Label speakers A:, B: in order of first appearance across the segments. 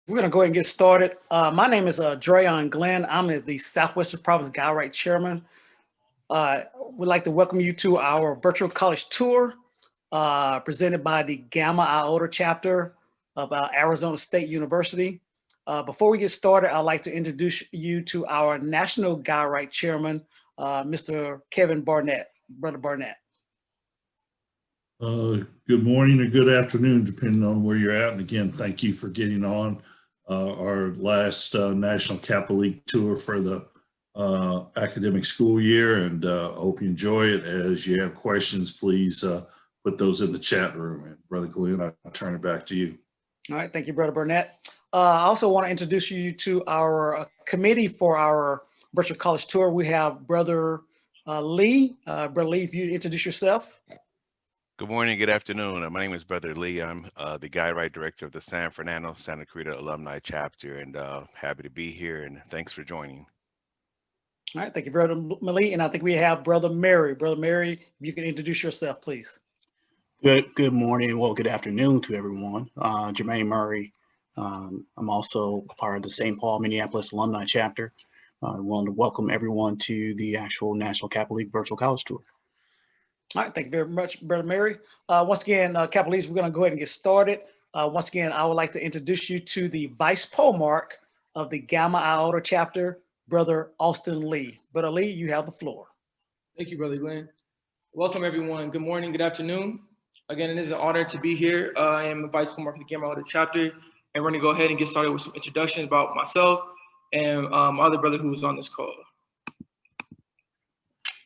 A: We're going to go ahead and get started. My name is Drayton Glenn. I'm the Southwestern Province Right Chairman. We'd like to welcome you to our virtual college tour presented by the Gamma Iota Chapter of Arizona State University. Before we get started, I'd like to introduce you to our National Right Chairman, Mr. Kevin Burnett, Brother Burnett.
B: Good morning or good afternoon, depending on where you're at. And again, thank you for getting on our last National Kappa League tour for the academic school year. And I hope you enjoy it. As you have questions, please put those in the chat room. And Brother Glenn, I'll turn it back to you.
A: All right, thank you, Brother Burnett. I also want to introduce you to our committee for our virtual college tour. We have Brother Lee. Brother Lee, if you introduce yourself.
C: Good morning, good afternoon. My name is Brother Lee. I'm the Guide Right Director of the San Fernando Santa Cruz Alumni Chapter, and happy to be here, and thanks for joining.
A: All right, thank you, Brother Lee. And I think we have Brother Mary. Brother Mary, if you can introduce yourself, please.
D: Good morning, well, good afternoon to everyone. Jermaine Murray. I'm also part of the St. Paul, Minneapolis Alumni Chapter. I want to welcome everyone to the actual National Kappa League Virtual College Tour.
A: All right, thank you very much, Brother Mary. Once again, Kappa Leagues, we're going to go ahead and get started. Once again, I would like to introduce you to the Vice Polemarch of the Gamma Iota Chapter, Brother Austin Lee. Brother Lee, you have the floor.
E: Thank you, Brother Glenn. Welcome, everyone. Good morning, good afternoon. Again, it is an honor to be here. I am the Vice Polemarch of the Gamma Iota Chapter, and we're going to go ahead and get started with some introductions about myself and my other brother who was on this call.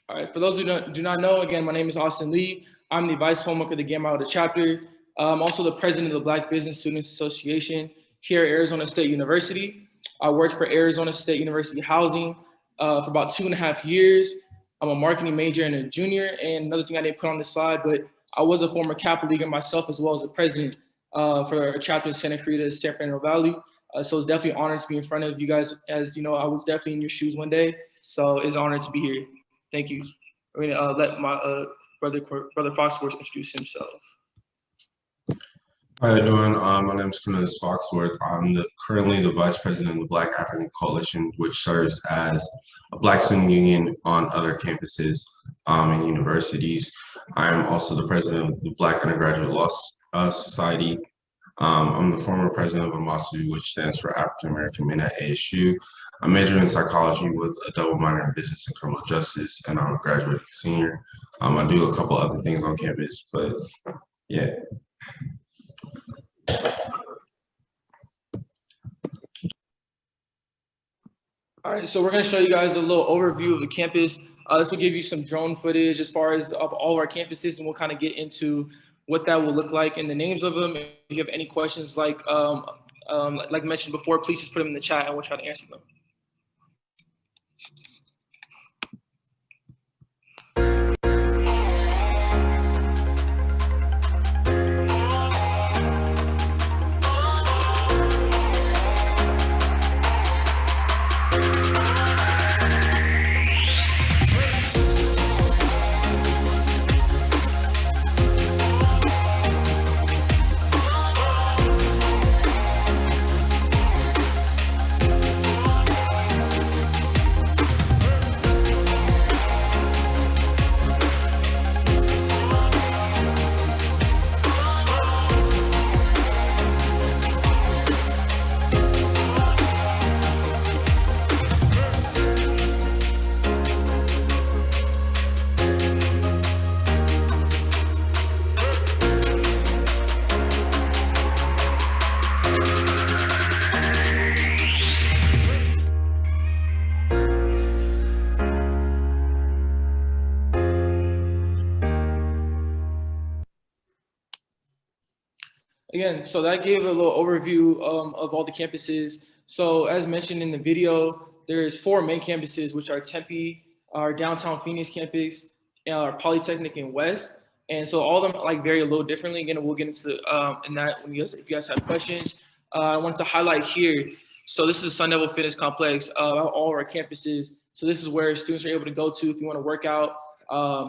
E: All right, for those who do not know, again, my name is Austin Lee. I'm the Vice Polemarch of the Gamma Iota Chapter. I'm also the President of the Black Business Students Association here at Arizona State University. I worked for Arizona State University Housing for about 2.5 years. I'm a marketing major and a junior. And another thing I didn't put on this slide, but I was a former Kappa Leaguer myself, as well as a president for a chapter in Santa Cruz, San Fernando Valley. So it's definitely an honor to be in front of you guys. As you know, I was definitely in your shoes one day. So it's an honor to be here. Thank you. I'm going to let my brother Foxworth introduce himself.
F: How you doing? My name is Cornelius Foxworth. I'm currently the Vice President of the Black African Coalition, which serves as a Black student union on other campuses and universities. I am also the President of the Black Undergraduate Law Society. I'm the former president of AMASU, which stands for African American Men at ASU. I major in psychology with a double minor in business and criminal justice, and I'm a graduating senior. I do a couple other things on campus, but yeah.
E: All right, so we're going to show you guys a little overview of the campus. This will give you some drone footage as far as of all of our campuses, and we'll kind of get into what that will look like and the names of them. If you have any questions, like mentioned before, please just put them in the chat and we'll try to answer them. Again, so that gave a little overview of all the campuses. So as mentioned in the video, there's 4 main campuses, which are Tempe, our downtown Phoenix campus, our Polytechnic in West. And so all of them like vary a little differently. Again, we'll get into in that when if you guys have questions. I wanted to highlight here. So this is Sun Devil Fitness Complex, all of our campuses. So this is where students are able to go to if you want to work out,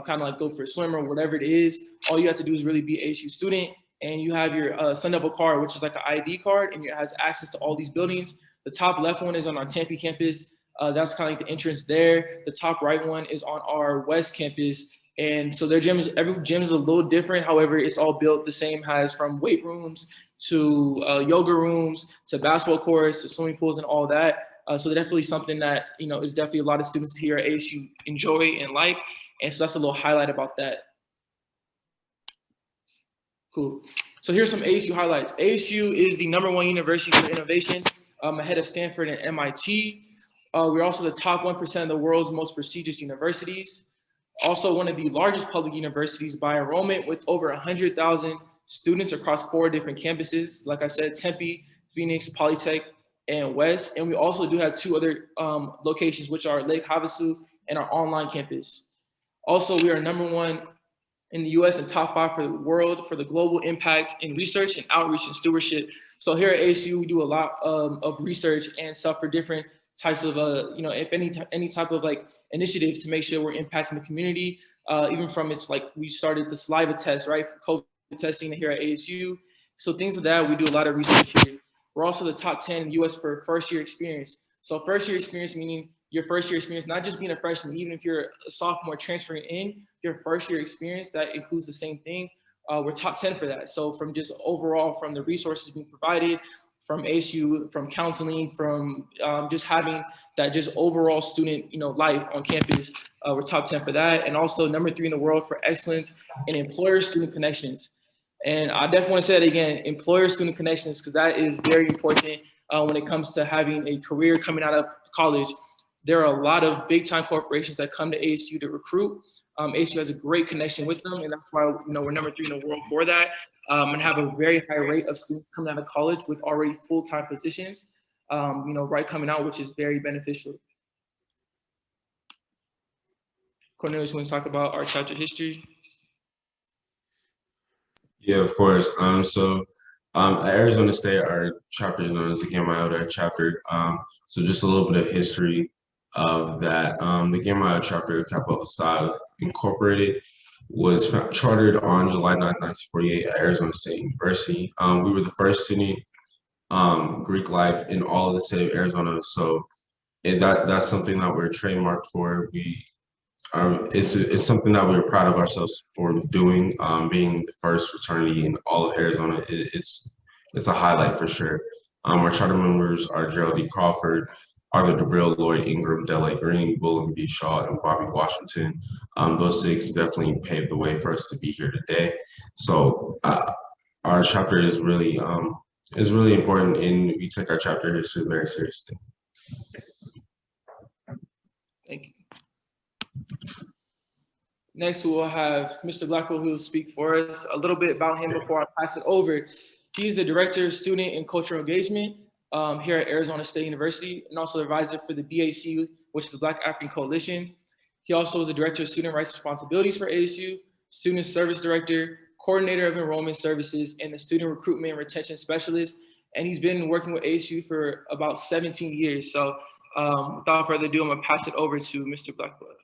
E: kind of like go for a swim or whatever it is. All you have to do is really be an ASU student. and you have your Sun Devil card, which is like an ID card, and it has access to all these buildings. The top left one is on our Tempe campus. That's kind of like the entrance there. The top right one is on our West campus. And so their gyms, every gym is a little different. However, it's all built the same, has from weight rooms to yoga rooms to basketball courts to swimming pools and all that. So definitely something that, is definitely a lot of students here at ASU enjoy and like. And so that's a little highlight about that. Cool. So here's some ASU highlights. ASU is the #1 university for innovation, ahead of Stanford and MIT. We're also the top 1% of the world's most prestigious universities. Also one of the largest public universities by enrollment, with over 100,000 students across 4 different campuses. Like I said, Tempe, Phoenix, Polytech, and West. And we also do have 2 other locations, which are Lake Havasu and our online campus. Also, we are #1 in the US and top 5 for the world for the global impact in research and outreach and stewardship. So here at ASU, we do a lot of research and stuff for different types of, if any type of like initiatives to make sure we're impacting the community. Even from it's like we started the saliva test, right? For COVID testing here at ASU. So things like that, we do a lot of research here. We're also the top 10 in the US for first year experience. So first year experience, meaning your first year experience, not just being a freshman, even if you're a sophomore transferring in, your first year experience, that includes the same thing. We're top 10 for that. So from just overall, from the resources being provided, from ASU, from counseling, from just having that just overall student, life on campus, we're top 10 for that. And also #3 in the world for excellence in employer-student connections. And I definitely want to say that again, employer-student connections, because that is very important when it comes to having a career coming out of college. There are a lot of big-time corporations that come to ASU to recruit. ASU has a great connection with them, and that's why we're #3 in the world for that, and have a very high rate of students coming out of college with already full-time positions, right coming out, which is very beneficial. Cornelius, want to talk about our chapter history?
F: Yeah, of course. At Arizona State, our chapter is known as the Iota Chapter. So just a little bit of history of that. The Iota Chapter, Kappa Alpha Psi Incorporated, was chartered on July 9, 1948 at Arizona State University. We were the first student Greek life in all of the state of Arizona. So that's something that we're trademarked for. It's something that we're proud of ourselves for doing, being the first fraternity in all of Arizona. It's a highlight for sure. Our charter members are Gerald D. Crawford, Arthur DeBrill, Lloyd Ingram, Dele Green, William B. Shaw, and Bobby Washington. Those 6 definitely paved the way for us to be here today. So our chapter is really important, and we take our chapter history very seriously.
E: Thank you. Next, we will have Mr. Blackwell, who will speak for us. A little bit about him before I pass it over. He's the Director of Student and Cultural Engagement here at Arizona State University, and also the advisor for the BAC, which is the Black African Coalition. He also is the Director of Student Rights Responsibilities for ASU, Student Service Director, Coordinator of Enrollment Services, and the Student Recruitment and Retention Specialist. And he's been working with ASU for about 17 years. So without further ado, I'm gonna pass it over to Mr. Blackwell.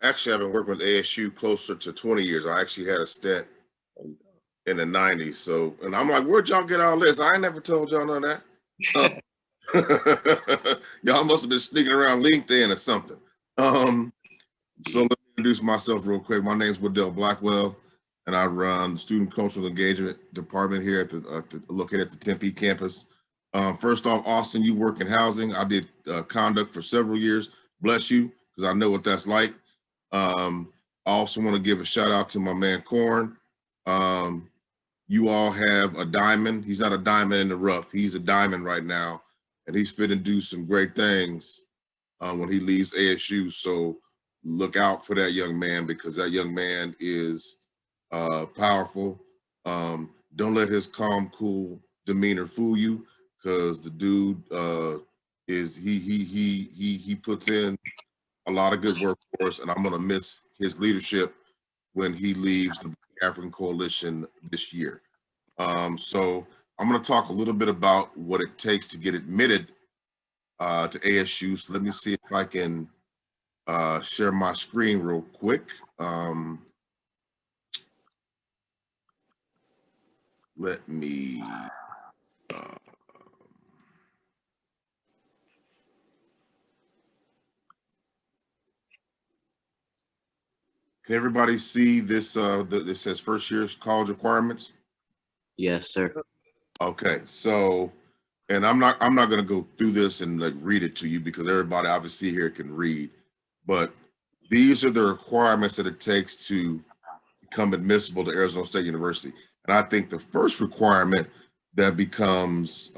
G: Actually, I've been working with ASU closer to 20 years. I actually had a stint in the 90s. So, and I'm like, where'd y'all get all this? I ain't never told y'all none of that. Y'all must have been sneaking around LinkedIn or something. So let me introduce myself real quick. My name is Waddell Blackwell, and I run the Student Cultural Engagement Department here at located at the Tempe campus. First off, Austin, you work in housing. I did conduct for several years. Bless you, because I know what that's like. I also want to give a shout out to my man Corn. You all have a diamond. He's not a diamond in the rough. He's a diamond right now, and he's fit to do some great things when he leaves ASU. So look out for that young man, because that young man is powerful. Don't let his calm, cool demeanor fool you, because the dude he puts in a lot of good work for us, and I'm gonna miss his leadership when he leaves the African Coalition this year. So I'm gonna talk a little bit about what it takes to get admitted to ASU. So let me see if I can share my screen real quick. let me, can everybody see this? This says first year's college requirements.
H: Yes, sir.
G: Okay, so, and I'm not going to go through this and like read it to you because everybody obviously here can read, but these are the requirements that it takes to become admissible to Arizona State University. And I think the first requirement that becomes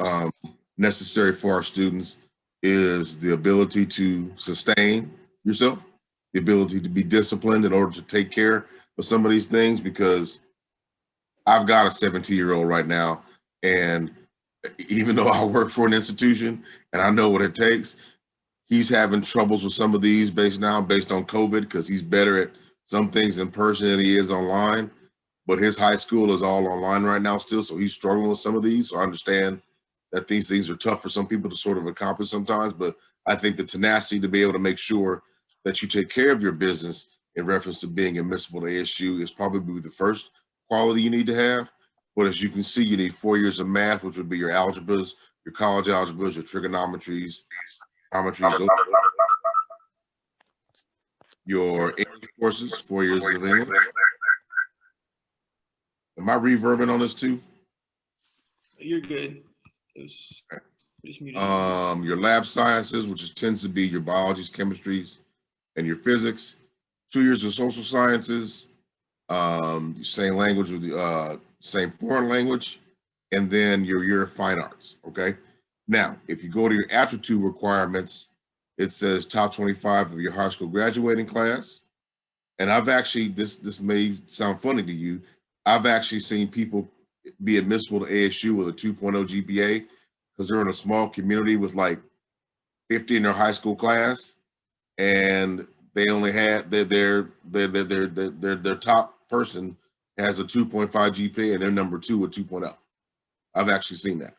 G: necessary for our students is the ability to sustain yourself, the ability to be disciplined in order to take care of some of these things, because I've got a 17-year-old right now, and even though I work for an institution and I know what it takes, he's having troubles with some of these based on COVID, because he's better at some things in person than he is online. But his high school is all online right now still, so he's struggling with some of these. So I understand that these things are tough for some people to sort of accomplish sometimes, but I think the tenacity to be able to make sure that you take care of your business in reference to being admissible to ASU is probably the first quality you need to have. But as you can see, you need 4 years of math, which would be your algebras, your college algebras, your trigonometries, your English courses, 4 years of English. Am I reverbing on this too?
E: You're good. Just muted.
G: Your lab sciences, which tends to be your biologies, chemistries, and your physics. 2 years of social sciences, same language with the same foreign language, and then your year of fine arts. Okay. Now, if you go to your aptitude requirements, it says top 25 of your high school graduating class. And I've actually, this may sound funny to you, I've actually seen people be admissible to ASU with a 2.0 GPA because they're in a small community with like 50 in their high school class, and they only had their top person has a 2.5 GPA and they're number 2 with 2.0. I've actually seen that.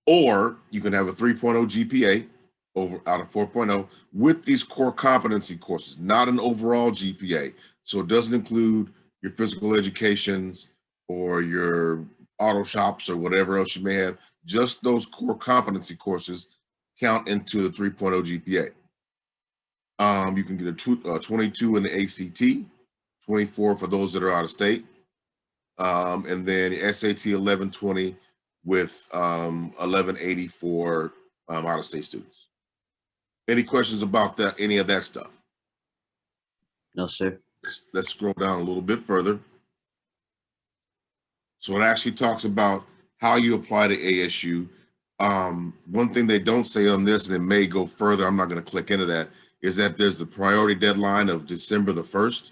G: Or you can have a 3.0 GPA out of 4.0 with these core competency courses, not an overall GPA. So it doesn't include your physical educations or your auto shops or whatever else you may have. Just those core competency courses count into the 3.0 GPA. You can get a 22 in the ACT, 24 for those that are out of state, and then the SAT 1120 with 1180 for out of state students. Any questions about that? Any of that stuff?
H: No, sir.
G: Let's scroll down a little bit further. So it actually talks about how you apply to ASU. One thing they don't say on this, and it may go further, I'm not going to click into that, is that there's a priority deadline of December the 1st.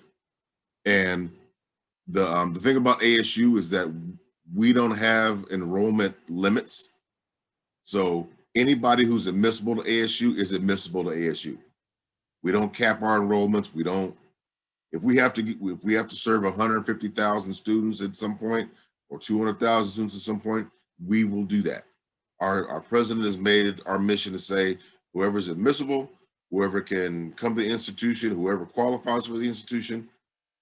G: And the thing about ASU is that we don't have enrollment limits. So anybody who's admissible to ASU is admissible to ASU. We don't cap our enrollments. We don't, if we have to serve 150,000 students at some point or 200,000 students at some point, we will do that. Our president has made it our mission to say, whoever's admissible, whoever can come to the institution, whoever qualifies for the institution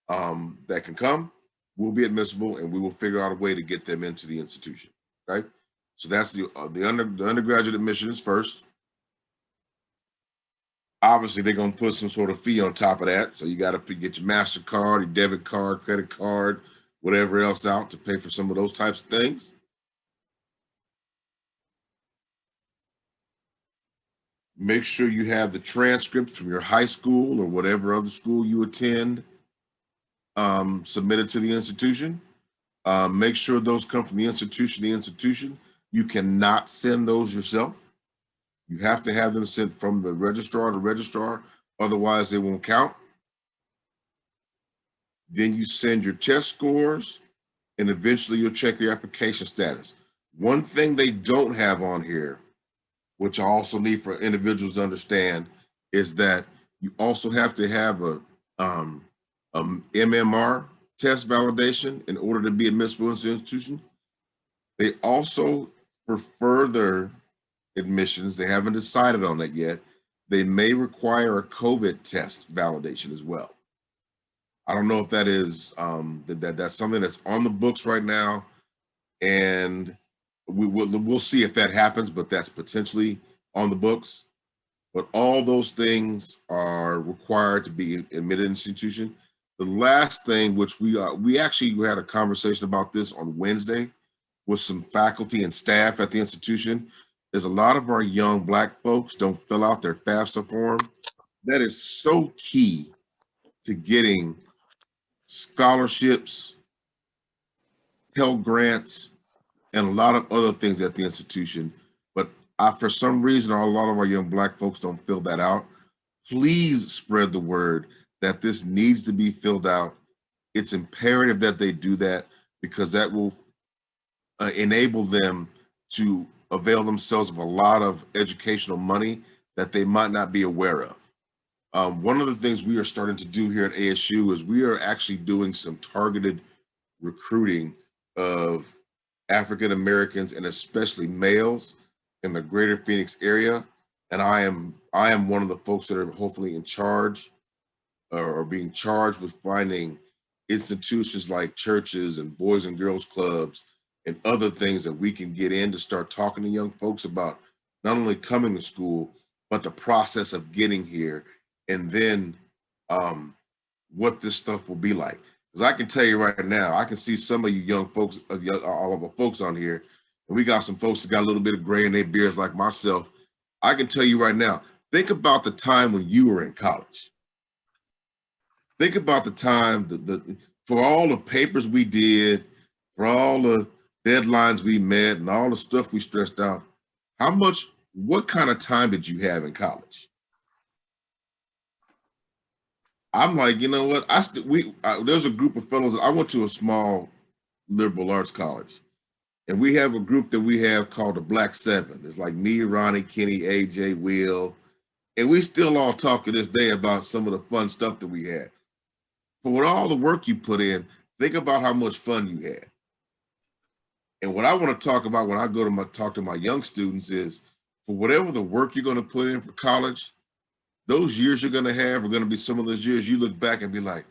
G: that can come, will be admissible, and we will figure out a way to get them into the institution. Okay, so that's the undergraduate admission is first. Obviously, they're going to put some sort of fee on top of that. So you got to get your MasterCard, your debit card, credit card, whatever else out to pay for some of those types of things. Make sure you have the transcripts from your high school or whatever other school you attend submitted to the institution. Make sure those come from the institution. You cannot send those yourself. You have to have them sent from the registrar to registrar, otherwise they won't count. Then you send your test scores, and eventually you'll check your application status. One thing they don't have on here, which I also need for individuals to understand, is that you also have to have a MMR test validation in order to be admissible into the institution. They also, for further admissions, they haven't decided on that yet, they may require a COVID test validation as well. I don't know if that is that's something that's on the books right now, and we'll see if that happens, but that's potentially on the books. But all those things are required to be admitted institution. The last thing, which we actually had a conversation about this on Wednesday with some faculty and staff at the institution, is a lot of our young Black folks don't fill out their FAFSA form. That is so key to getting scholarships, Pell Grants, and a lot of other things at the institution. But for some reason, a lot of our young Black folks don't fill that out. Please spread the word that this needs to be filled out. It's imperative that they do that, because that will enable them to avail themselves of a lot of educational money that they might not be aware of. One of the things we are starting to do here at ASU is we are actually doing some targeted recruiting of African Americans and especially males in the greater Phoenix area. And I am one of the folks that are hopefully in charge or being charged with finding institutions like churches and boys and girls clubs and other things that we can get in to start talking to young folks about not only coming to school, but the process of getting here, and then what this stuff will be like. Because I can tell you right now, I can see some of you young folks, all of our folks on here, and we got some folks that got a little bit of gray in their beards like myself. I can tell you right now, think about the time when you were in college. Think about the time for all the papers we did, for all the deadlines we met, and all the stuff we stressed out. What kind of time did you have in college? I'm like, you know what? There's a group of fellows. I went to a small liberal arts college, and we have a group that we have called the Black Seven. It's like me, Ronnie, Kenny, AJ, Will, and we still all talk to this day about some of the fun stuff that we had. But with all the work you put in, think about how much fun you had. And what I want to talk about when I go to talk to my young students is, for whatever the work you're going to put in for college, those years you're going to have are going to be some of those years you look back and be like,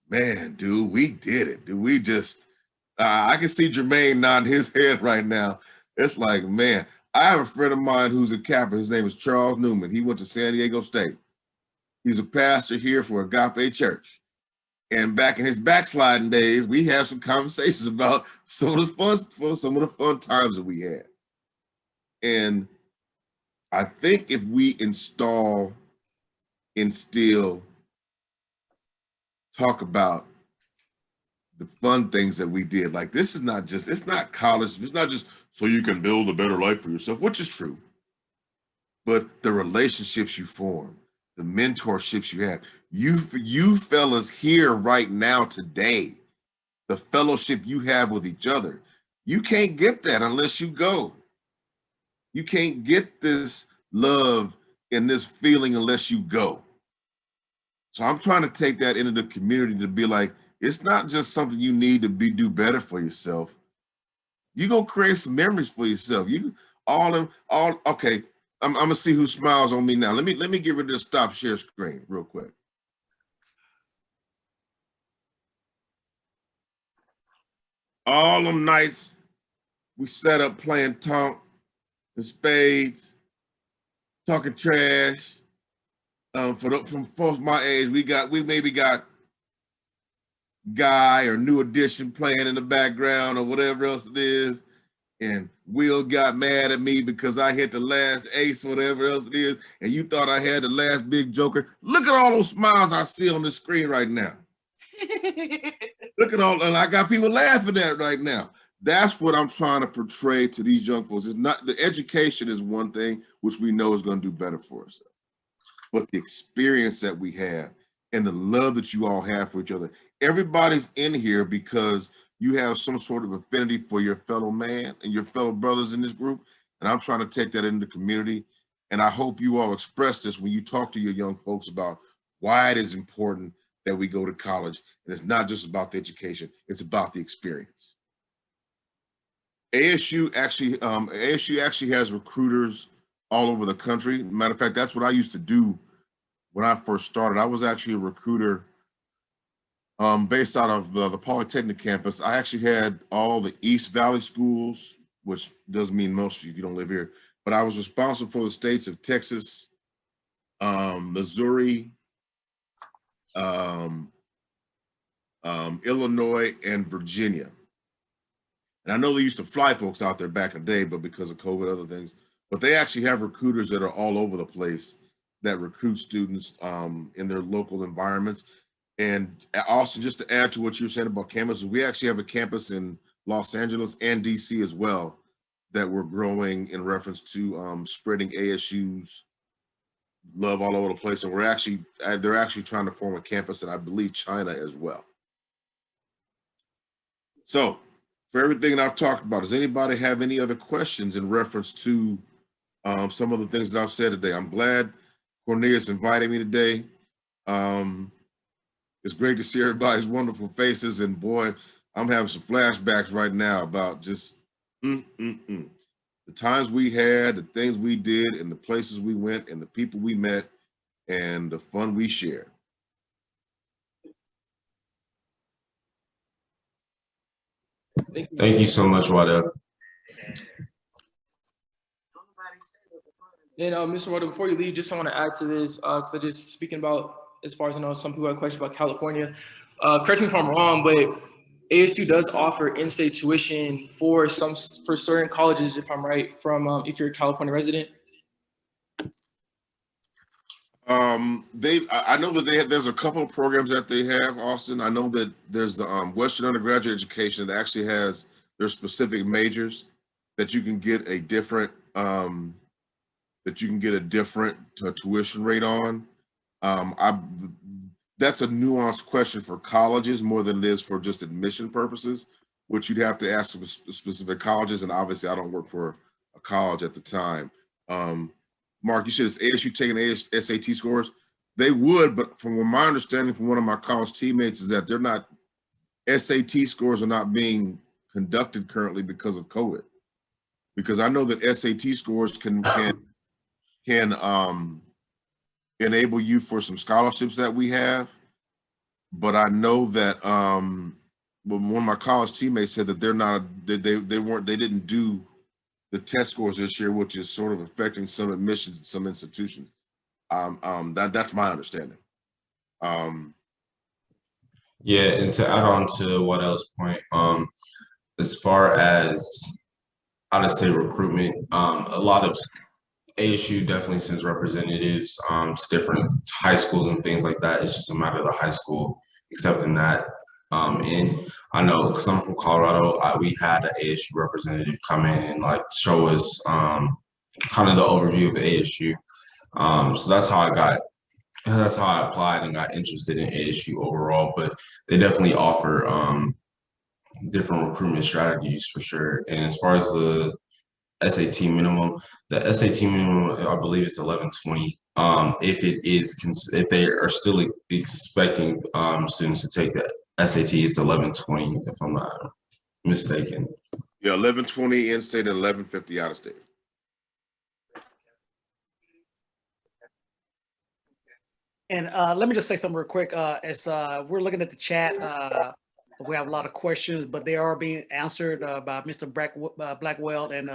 G: man, dude, we did it. Dude, we just, I can see Jermaine nodding his head right now. It's like, man, I have a friend of mine who's a Kappa. His name is Charles Newman. He went to San Diego State. He's a pastor here for Agape Church. And back in his backsliding days, we have some conversations about some of the fun times that we had. And I think if we instill, talk about the fun things that we did. Like, this is not just, it's not college. It's not just so you can build a better life for yourself, which is true. But the relationships you form, the mentorships you have, you fellas here right now today, the fellowship you have with each other, you can't get that unless you go. You can't get this love and this feeling unless you go. So I'm trying to take that into the community to be like, it's not just something you need to do better for yourself. You're gonna create some memories for yourself. Okay. I'm gonna see who smiles on me now. Let me get rid of this stop share screen real quick. All them nights we sat up playing tonk and spades, talking trash. From folks my age, we maybe got Guy or New Edition playing in the background or whatever else it is. And Will got mad at me because I hit the last ace, whatever else it is, and you thought I had the last big joker. Look at all those smiles I see on the screen right now. Look at all, and I got people laughing at right now. That's what I'm trying to portray to these young folks. It's not, the education is one thing, which we know is going to do better for us. But the experience that we have and the love that you all have for each other. Everybody's in here because you have some sort of affinity for your fellow man and your fellow brothers in this group. And I'm trying to take that into the community. And I hope you all express this when you talk to your young folks about why it is important that we go to college. And it's not just about the education, it's about the experience. ASU actually has recruiters all over the country. Matter of fact, that's what I used to do when I first started. I was actually a recruiter based out of the Polytechnic campus. I actually had all the East Valley schools, which does mean most of you don't live here, but I was responsible for the states of Texas, Missouri, Illinois, and Virginia. And I know they used to fly folks out there back in the day, but because of COVID, other things, but they actually have recruiters that are all over the place that recruit students in their local environments. And also, just to add to what you're saying about campuses, we actually have a campus in Los Angeles and DC as well that we're growing in reference to spreading ASU's love all over the place. And they're actually trying to form a campus in, I believe, China as well. So for everything that I've talked about, does anybody have any other questions in reference to some of the things that I've said today? I'm glad Cornelius invited me today. It's great to see everybody's wonderful faces, and boy, I'm having some flashbacks right now about just the times we had, the things we did, and the places we went, and the people we met, and the fun we shared.
F: Thank you so much, Wada.
E: And Mr. Wada, before you leave, just I want to add to this, because I just speaking about, as far as I know, some people have questions about California. Correct me if I'm wrong, but ASU does offer in-state tuition for certain colleges, if I'm right, from if you're a California resident.
G: I know that there's a couple of programs that they have, Austin. I know that there's the Western Undergraduate Education that actually has their specific majors that you can get a different tuition rate on. That's a nuanced question for colleges more than it is for just admission purposes, which you'd have to ask specific colleges. And obviously I don't work for a college at the time. Mark, you said is ASU taking SAT scores? They would, but from my understanding from one of my college teammates is that they're not, SAT scores are not being conducted currently because of COVID. Because I know that SAT scores can enable you for some scholarships that we have, but I know that one of my college teammates said that they didn't do the test scores this year, which is sort of affecting some admissions in some institutions. That's my understanding.
F: Yeah, and to add on to what else point, as far as out-of-state recruitment, a lot of ASU definitely sends representatives to different high schools and things like that. It's just a matter of the high school accepting that. And I know, because I'm from Colorado, we had an ASU representative come in and like show us kind of the overview of the ASU. So that's how I applied and got interested in ASU overall. But they definitely offer different recruitment strategies for sure. And as far as the SAT minimum, I believe it's 1120. If they are still expecting students to take the SAT, it's 1120 if I'm not mistaken.
G: Yeah, 1120 in-state and 1150 out-of-state.
A: And let me just say something real quick. As we're looking at the chat, we have a lot of questions, but they are being answered by Mr. Blackwell and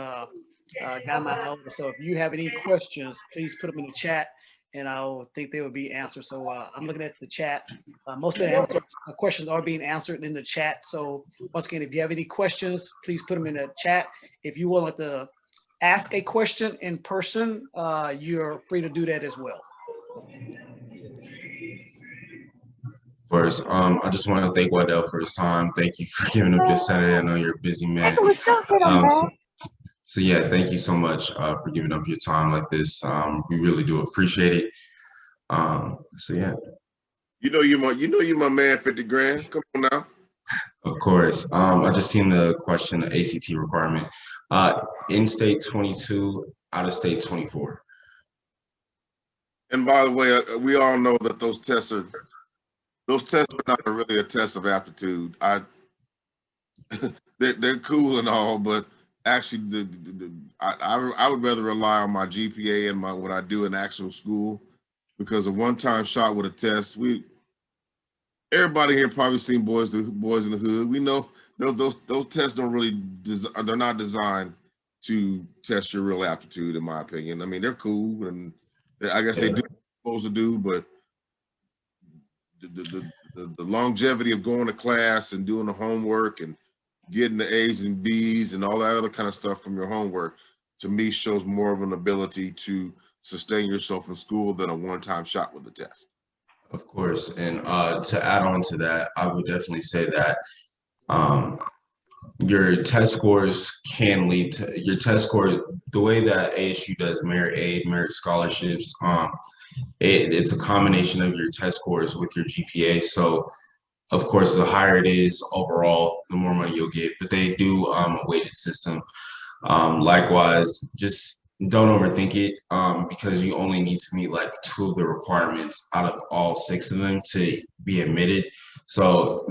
A: Gamma. So if you have any questions, please put them in the chat, and I'll think they will be answered. So I'm looking at the chat. Most of the questions are being answered in the chat. So once again, if you have any questions, please put them in the chat. If you want to ask a question in person, you're free to do that as well.
F: First, I just want to thank Waddell for his time. Thank you for giving up your Saturday. I know you're a busy man. So yeah, thank you so much for giving up your time like this. We really do appreciate it. So yeah.
G: You know you my man, 50 grand. Come on now.
F: Of course. I just seen the question, the ACT requirement. In-state 22, out-of-state 24.
G: And by the way, we all know that those tests are not really a test of aptitude. They're cool and all, but actually, I would rather rely on my GPA and what I do in actual school, because a one-time shot with a test, everybody here probably seen Boys in the Hood. We know those tests don't really, they're not designed to test your real aptitude, in my opinion. I mean, they're cool, and I guess they do what they're supposed to do, but the longevity of going to class and doing the homework and getting the A's and B's and all that other kind of stuff from your homework, to me, shows more of an ability to sustain yourself in school than a one-time shot with the test.
F: Of course, and to add on to that, I would definitely say that your test scores can lead to your test score. The way that ASU does merit aid, merit scholarships, it's a combination of your test scores with your GPA. So, of course, the higher it is overall, the more money you'll get. But they do a weighted system. Likewise, just don't overthink it, because you only need to meet like 2 of the requirements out of all 6 of them to be admitted. So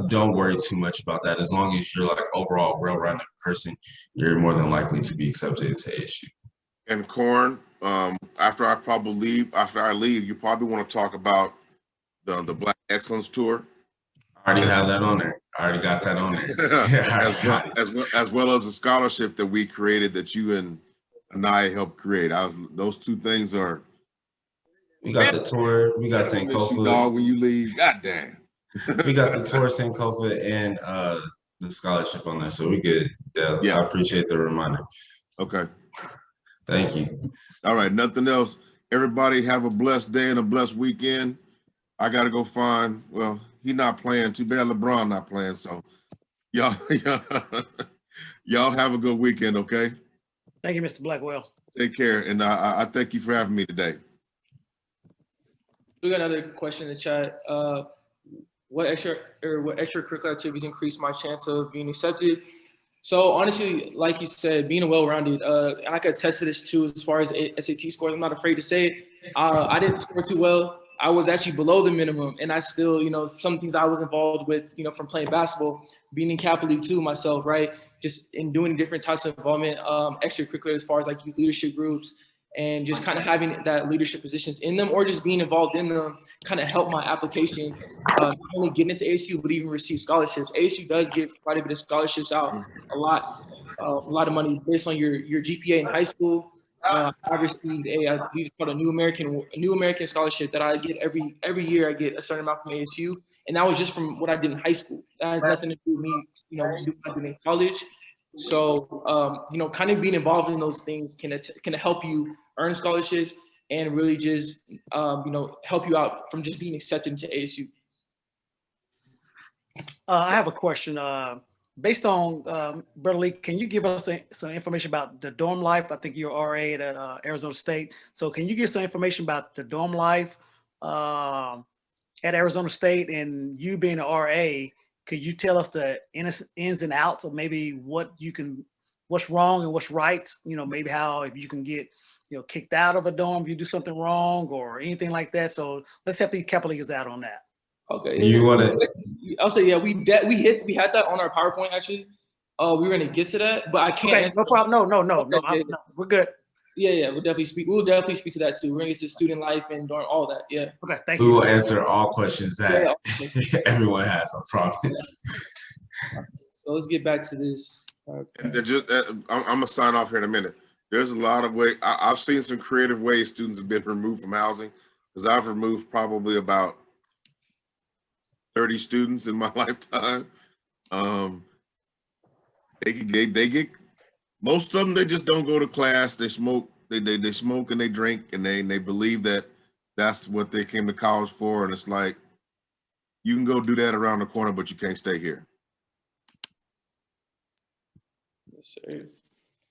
F: don't worry too much about that. As long as you're like overall well-rounded person, you're more than likely to be accepted into ASU.
G: And Corn, after I leave, you probably want to talk about the Black Excellence Tour.
F: I already have that on there. I already got that on there.
G: as well as a scholarship that we created that you and I helped create. Those 2 things are.
F: We got the tour. We got Sankofa.
G: Dog, when you leave, goddamn.
F: We got the tour, Sankofa, and the scholarship on there, so we good. Yeah, I appreciate the reminder.
G: Okay.
F: Thank you.
G: All right, nothing else. Everybody have a blessed day and a blessed weekend. I gotta go find. Well, he's not playing. Too bad LeBron not playing. So, y'all have a good weekend. Okay.
A: Thank you, Mr. Blackwell.
G: Take care, and I thank you for having me today.
E: We got another question in the chat. What extracurricular activities increase my chance of being accepted? So honestly, like you said, being well-rounded, and I could attest to this too, as far as SAT scores. I'm not afraid to say it. I didn't score too well. I was actually below the minimum, and I still, some things I was involved with, from playing basketball, being in Kappa League too myself, right? Just in doing different types of involvement, extracurricular as far as like youth leadership groups, and just kind of having that leadership positions in them, or just being involved in them, kind of help my application, not only getting into ASU, but even receive scholarships. ASU does give quite a bit of scholarships out, a lot of money based on your GPA in high school. I received I believe it's called a New American scholarship that I get every year. I get a certain amount from ASU, and that was just from what I did in high school. That has nothing to do with me, doing what I did in college. So, kind of being involved in those things can help you earn scholarships and really just, help you out from just being accepted into ASU.
A: I have a question. Based on Brother Lee, can you give us some information about the dorm life? I think you're RA at Arizona State. So can you give some information about the dorm life at Arizona State, and you being an RA, could you tell us the ins and outs of maybe what's wrong and what's right? Maybe how, if you can get, kicked out of a dorm if you do something wrong or anything like that. So let's help the Kappa Leaguers out on that.
E: Okay.
F: You want to?
E: I'll say, yeah, we had that on our PowerPoint actually. We were gonna get to that, but I can't.
A: Okay, no problem. No,
E: Okay,
A: no, we're good.
E: Yeah, we'll definitely speak to that too. We're gonna get to student life and all that. Yeah.
A: Okay, thank you.
F: We will answer all questions that everyone has, I promise.
E: So let's get back to this.
G: And I'm gonna sign off here in a minute. There's a lot of ways. I've seen some creative ways students have been removed from housing, because I've removed probably about 30 students in my lifetime. They get most of them. They just don't go to class. They smoke. They smoke and they drink, and they believe that that's what they came to college for. And it's like, you can go do that around the corner, but you can't stay here.
E: Yes, sir.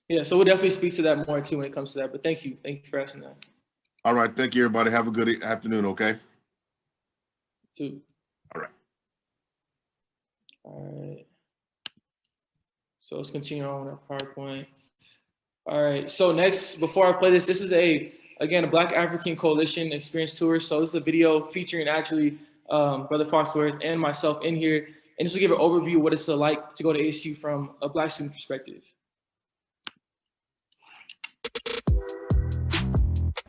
E: Yeah, so we'll definitely speak to that more too when it comes to that. But thank you for asking that.
G: All right, thank you, everybody. Have a good afternoon. Okay.
E: Too.
G: All right.
E: All right. So let's continue on with our PowerPoint. All right. So next, before I play this is a Black African Coalition Experience Tour. So this is a video featuring actually Brother Foxworth and myself in here, and just to give an overview of what it's like to go to ASU from a Black student perspective.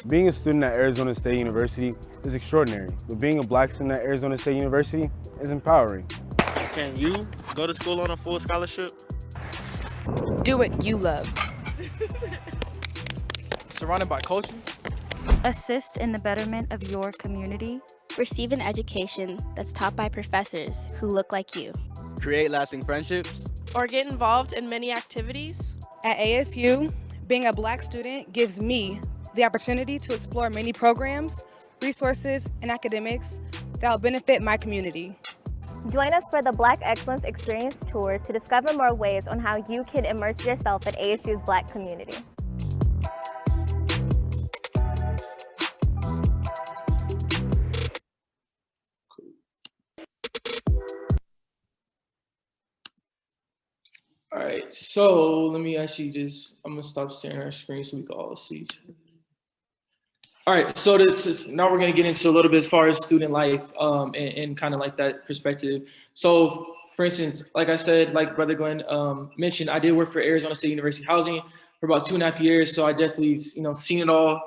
I: Being a student at Arizona State University is extraordinary, but being a Black student at Arizona State University is empowering.
J: Can you go to school on a full scholarship?
K: Do what you love.
E: Surrounded by culture.
L: Assist in the betterment of your community.
M: Receive an education that's taught by professors who look like you.
N: Create lasting friendships.
O: Or get involved in many activities.
K: At ASU, being a Black student gives me the opportunity to explore many programs, resources, and academics that will benefit my community.
P: Join us for the Black Excellence Experience Tour to discover more ways on how you can immerse yourself in ASU's Black community.
E: All right, so let me actually I'm gonna stop sharing our screen so we can all see each other. All right, so now we're gonna get into a little bit as far as student life and kind of like that perspective. So for instance, like I said, like Brother Glenn mentioned, I did work for Arizona State University Housing for about 2.5 years. So I definitely, seen it all,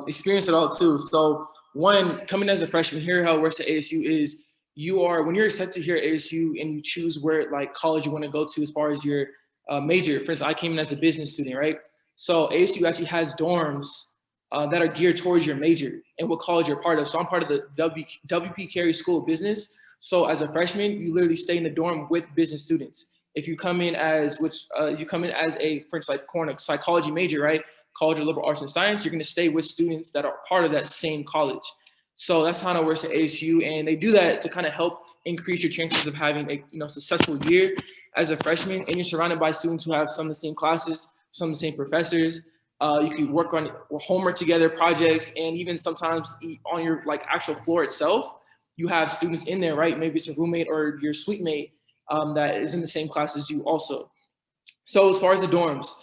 E: experienced it all too. So one, coming as a freshman, here how it works at ASU is when you're accepted here at ASU and you choose where like college you want to go to as far as your major. For instance, I came in as a business student, right? So ASU actually has dorms that are geared towards your major and what college you're part of. So I'm part of the WP Carey School of Business. So as a freshman, you literally stay in the dorm with business students. If you come in as, for instance, like a psychology major, right? College of Liberal Arts and Science, you're gonna stay with students that are part of that same college. So that's how it works at ASU. And they do that to kind of help increase your chances of having a successful year as a freshman. And you're surrounded by students who have some of the same classes, some of the same professors. You can work on homework together, projects, and even sometimes on your like actual floor itself, you have students in there, right? Maybe it's a roommate or your suite mate that is in the same class as you also. So as far as the dorms,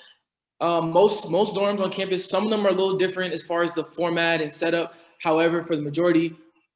E: most dorms on campus, some of them are a little different as far as the format and setup. However, for the majority,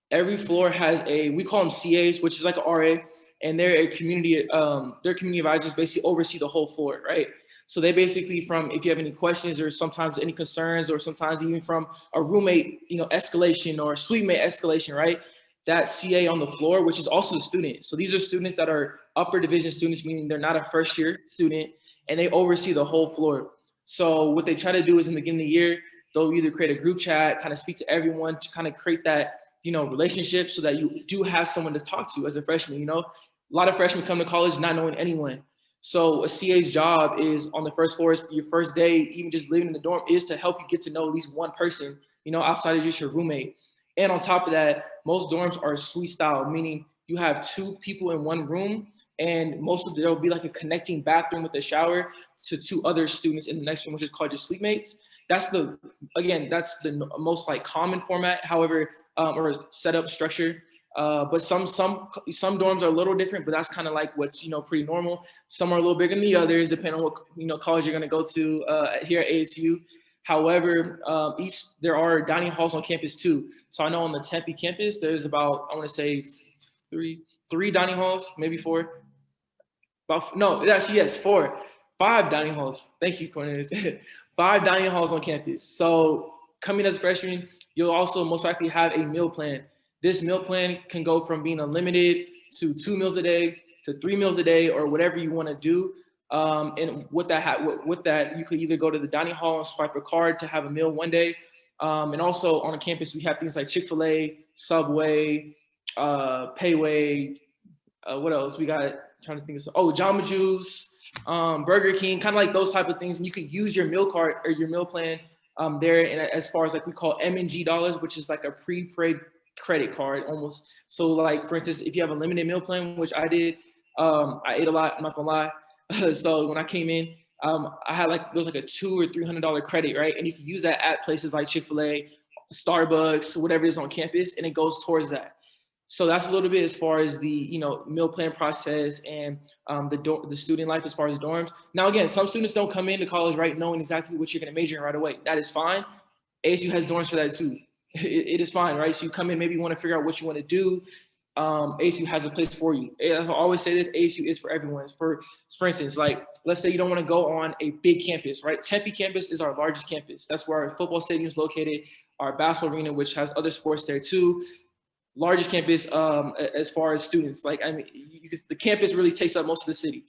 E: every floor has we call them CAs, which is like an RA, and they're community advisors, basically oversee the whole floor, right? So they basically if you have any questions or sometimes any concerns or sometimes even from a roommate, escalation or suite mate escalation, right? That CA on the floor, which is also a student. So these are students that are upper division students, meaning they're not a first year student, and they oversee the whole floor. So what they try to do is in the beginning of the year, they'll either create a group chat, kind of speak to everyone to kind of create that, relationship so that you do have someone to talk to as a freshman. A lot of freshmen come to college not knowing anyone. So a CA's job is on the first floor, your first day, even just living in the dorm, is to help you get to know at least one person, outside of just your roommate. And on top of that, most dorms are suite style, meaning you have 2 people in one room, and there'll be like a connecting bathroom with a shower to 2 other students in the next room, which is called your suite mates. That's the most like common format, however, or setup structure. But some dorms are a little different, but that's kind of like what's, pretty normal. Some are a little bigger than the others, depending on what, college you're going to go to here at ASU. However, there are dining halls on campus too. So I know on the Tempe campus, there's about, I want to say three dining halls, maybe 4. Yes, 4. 5 dining halls. Thank you, Cornelius. 5 dining halls on campus. So coming as a freshman, you'll also most likely have a meal plan. This meal plan can go from being unlimited to 2 meals a day to 3 meals a day, or whatever you want to do. And with that, you could either go to the dining hall and swipe a card to have a meal one day. And also on campus, we have things like Chick-fil-A, Subway, Payway. What else? We got, trying to think of, Jamba Juice, Burger King, kind of like those type of things. And you can use your meal card or your meal plan there. And as far as like we call M&G dollars, which is like a pre-paid credit card almost. So like, for instance, if you have a limited meal plan, which I did, I ate a lot, I'm not gonna lie. So when I came in, I had there was like a $200 or $300 credit, right? And you can use that at places like Chick-fil-A, Starbucks, whatever is on campus, and it goes towards that. So that's a little bit as far as the meal plan process and the student life as far as dorms. Now again, some students don't come into college right knowing exactly what you're gonna major in right away. That is fine. ASU has dorms for that too. It is fine, right? So you come in, maybe you want to figure out what you want to do. ASU has a place for you. I always say this, ASU is for everyone. For instance, like, let's say you don't want to go on a big campus, right? Tempe Campus is our largest campus. That's where our football stadium is located, our basketball arena, which has other sports there too. Largest campus as far as students. Like, I mean, the campus really takes up most of the city.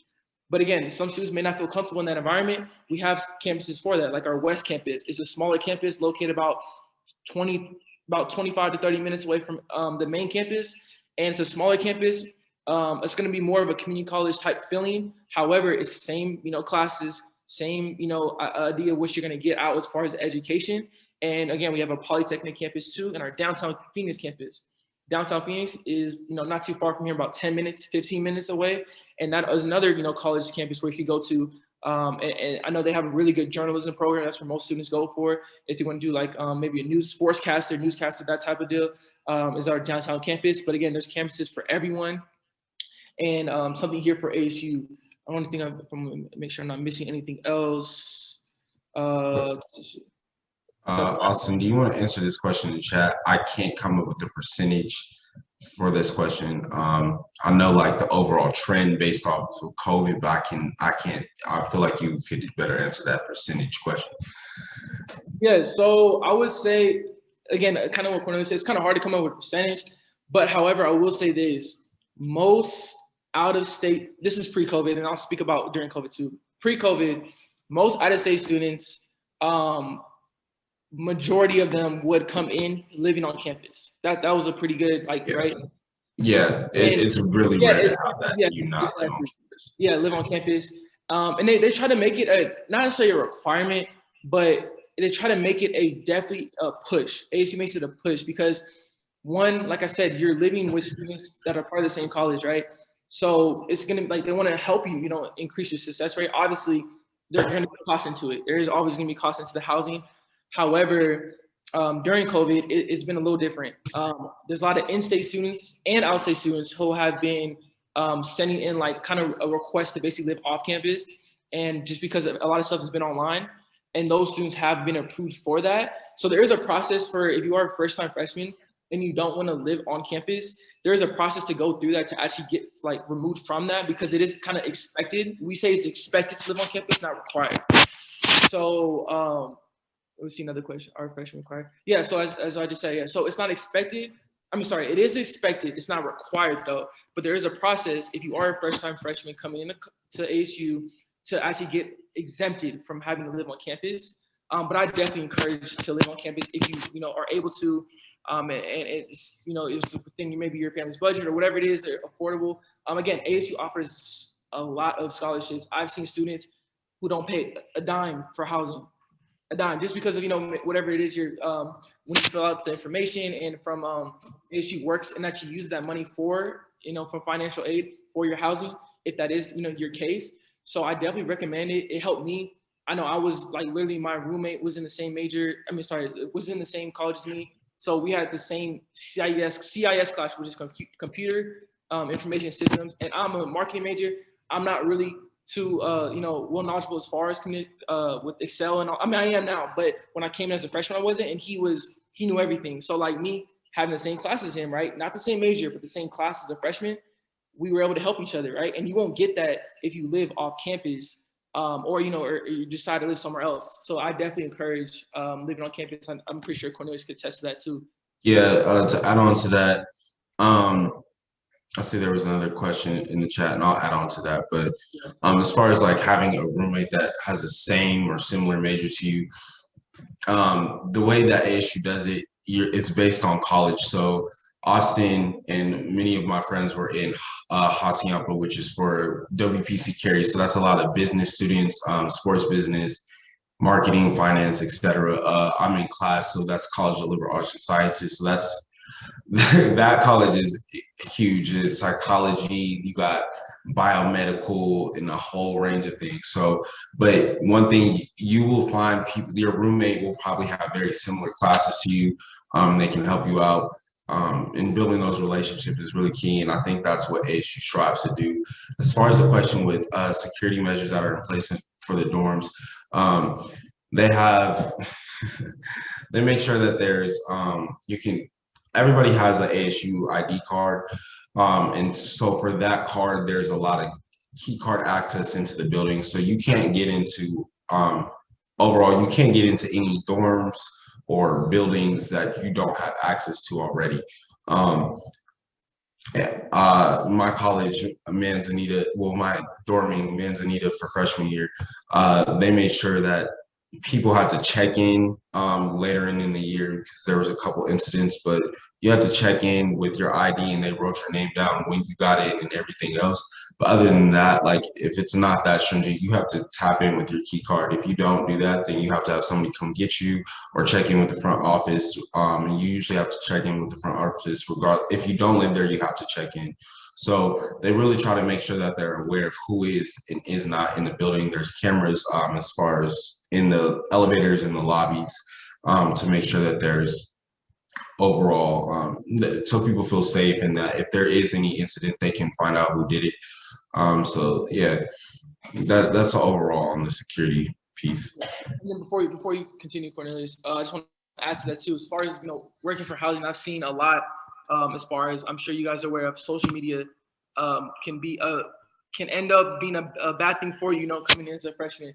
E: But again, some students may not feel comfortable in that environment. We have campuses for that, like our West Campus. It's a smaller campus located about 25 to 30 minutes away from the main campus. And it's a smaller campus. It's going to be more of a community college type feeling. However, it's the same, classes, same, idea of what you're going to get out as far as education. And again, we have a Polytechnic campus too, and our downtown Phoenix campus. Downtown Phoenix is, not too far from here, about 10 minutes, 15 minutes away. And that is another, college campus where you could go to. And I know they have a really good journalism program. That's where most students go for. If you want to do like maybe a newscaster, that type of deal, is our downtown campus. But again, there's campuses for everyone. And something here for ASU. I want to make sure I'm not missing anything else.
F: Austin, do you want to answer this question in the chat? I can't come up with the percentage for this question. I know like the overall trend based off of COVID, but I feel like you could better answer that percentage question.
E: Yeah, so I would say, again, kind of what Cornelius says, it's kind of hard to come up with a percentage, but however, I will say this, most out of state, this is pre-COVID, and I'll speak about during COVID too. Pre-COVID, most out of state students, majority of them would come in living on campus. That was a pretty good, right?
F: Yeah, it's really rare to have that. Not live on campus.
E: Yeah, live on campus. And they try to make it not necessarily a requirement, but they try to make it definitely a push. ASU makes it a push because one, like I said, you're living with students that are part of the same college, right? So it's gonna they want to help you, increase your success rate. Obviously, there's gonna be cost into it. There is always gonna be cost into the housing. However, during COVID, it's been a little different. There's a lot of in-state students and out-state students who have been sending in kind of a request to basically live off campus. And just because a lot of stuff has been online, and those students have been approved for that. So there is a process for if you are a first-time freshman and you don't want to live on campus, there is a process to go through that to actually get removed from that because it is kind of expected. We say it's expected to live on campus, not required. So let's see another question. Are freshmen required? Yeah, so as I just said, yeah. So it's not expected. It is expected. It's not required though. But there is a process if you are a first-time freshman coming into ASU to actually get exempted from having to live on campus. But I definitely encourage to live on campus if you are able to. And it's it's within maybe your family's budget or whatever it is, they're affordable. Again, ASU offers a lot of scholarships. I've seen students who don't pay a dime for housing. A dime, just because of whatever it is you're when you fill out the information and from ASU works and actually use that money for for financial aid for your housing if that is your case. So I definitely recommend it. It helped me. I know I was literally my roommate was in the same major. Was in the same college as me. So we had the same CIS class, which is computer information systems, and I'm a marketing major. I'm not really too well knowledgeable as far as with Excel and all. I am now, but when I came in as a freshman, I wasn't, and he knew everything. So me having the same class as him, right? Not the same major, but the same class as a freshman, we were able to help each other, right? And you won't get that if you live off campus, or you decide to live somewhere else. So I definitely encourage living on campus. I'm pretty sure Cornelius could attest to that too.
F: Yeah, to add on to that, I see there was another question in the chat, and I'll add on to that. But as far as having a roommate that has the same or similar major to you, the way that ASU does it, it's based on college. So Austin and many of my friends were in Hacienda, which is for WPC carry. So that's a lot of business students, sports business, marketing, finance, etc. I'm in class, so that's College of Liberal Arts and Sciences. So that's that college is huge. It's psychology, you got biomedical, and a whole range of things. So, but one thing you will find, your roommate will probably have very similar classes to you. They can help you out. And building those relationships is really key, and I think that's what ASU strives to do. As far as the question with security measures that are in place for the dorms, they make sure that there's everybody has an ASU ID card. And so for that card, there's a lot of key card access into the building. So you can't get into, overall, you can't get into any dorms or buildings that you don't have access to already. My college, Manzanita, well, my dorming, Manzanita for freshman year, they made sure that people had to check in later in the year because there was a couple incidents, but you had to check in with your ID and they wrote your name down when you got in and everything else. But other than that, like if it's not that stringent, you have to tap in with your key card. If you don't do that, then you have to have somebody come get you or check in with the front office. And you usually have to check in with the front office regardless. If you don't live there, you have to check in. So they really try to make sure that they're aware of who is and is not in the building. There's cameras as far as in the elevators and the lobbies to make sure that there's overall, so people feel safe and that if there is any incident, they can find out who did it. So yeah, that's overall on the security piece.
E: And then before you continue, Cornelius, I just want to add to that too. As far as working for housing, I've seen a lot. As far as I'm sure you guys are aware of, social media can end up being a bad thing for you. Coming in as a freshman.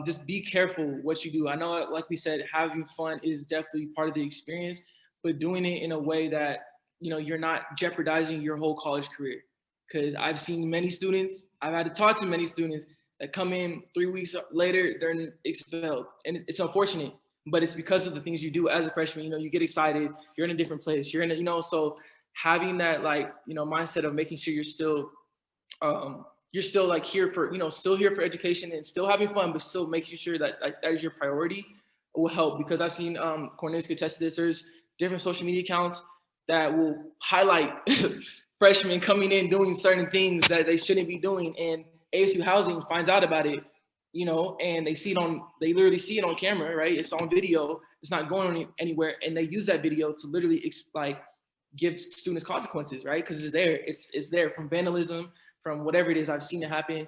E: Just be careful what you do. I know, like we said, having fun is definitely part of the experience, but doing it in a way that, you're not jeopardizing your whole college career. Because I've seen many students, I've had to talk to many students that come in 3 weeks later, they're expelled. And it's unfortunate, but it's because of the things you do as a freshman. You get excited, you're in a different place, you're in a, so having that mindset of making sure you're still here for, still here for education and still having fun, but still making sure that that is your priority will help. Because I've seen Cornelius could attest to this. There's different social media accounts that will highlight freshmen coming in doing certain things that they shouldn't be doing, and ASU Housing finds out about it, and they literally see it on camera, right? It's on video. It's not going anywhere, and they use that video to literally give students consequences, right? Because it's there from vandalism, from whatever it is. I've seen it happen.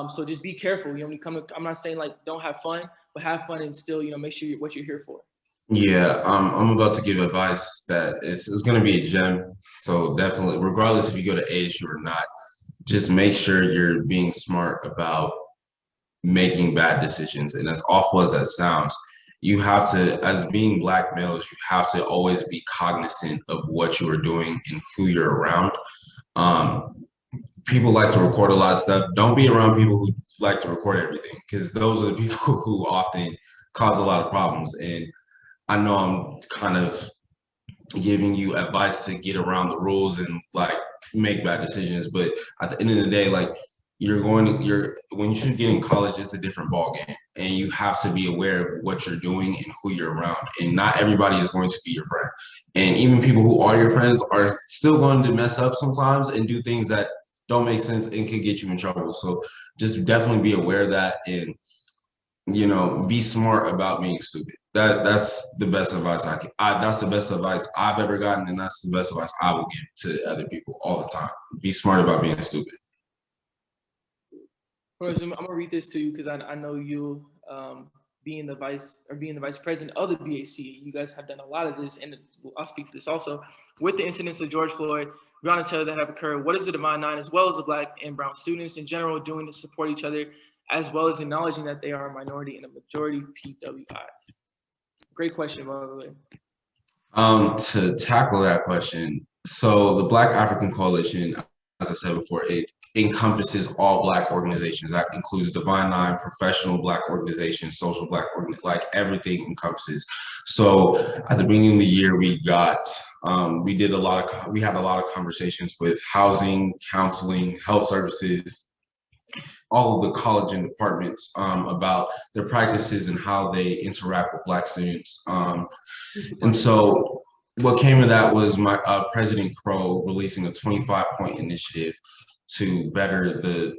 E: So just be careful. When you come, I'm not saying don't have fun, but have fun and still, make sure what you're here for.
F: Yeah, I'm about to give advice that it's going to be a gem. So definitely, regardless if you go to ASU or not, just make sure you're being smart about making bad decisions. And as awful as that sounds, you have to, as being Black males, you have to always be cognizant of what you are doing and who you're around. People like to record a lot of stuff. Don't be around people who like to record everything, because those are the people who often cause a lot of problems. And I know I'm kind of giving you advice to get around the rules and make bad decisions, but at the end of the day, when you should get in college, it's a different ball game, and you have to be aware of what you're doing and who you're around. And not everybody is going to be your friend, and even people who are your friends are still going to mess up sometimes and do things that don't make sense and can get you in trouble. So just definitely be aware of that, and be smart about being stupid. That's the best advice that's the best advice I've ever gotten, and that's the best advice I will give to other people all the time. Be smart about being stupid.
E: I'm gonna read this to you because I know you being the vice president of the BAC. You guys have done a lot of this, and I'll speak to this also. With the incidents of George Floyd, Breonna Taylor that have occurred, what is the Divine Nine, as well as the Black and brown students in general, doing to support each other, as well as acknowledging that they are a minority and a majority PWI? Great question, by the way.
F: To tackle that question, so the Black African Coalition, as I said before, it encompasses all Black organizations. That includes Divine Nine, professional Black organizations, social Black organizations, everything encompasses. So at the beginning of the year, we had a lot of conversations with housing, counseling, health services, all of the college and departments about their practices and how they interact with Black students. And so what came of that was my President Crow releasing a 25-point initiative to better the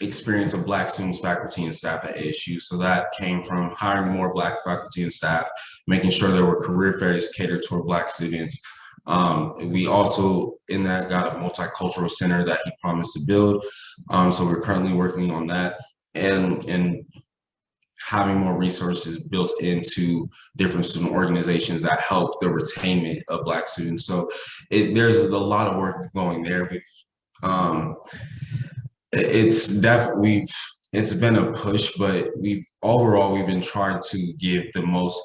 F: experience of Black students, faculty, and staff at ASU. So that came from hiring more Black faculty and staff, making sure there were career fairs catered toward Black students. We also, in that, got a multicultural center that he promised to build. So we're currently working on that. And having more resources built into different student organizations that help the retainment of Black students. So there's a lot of work going there. It's been a push, but overall we've been trying to give the most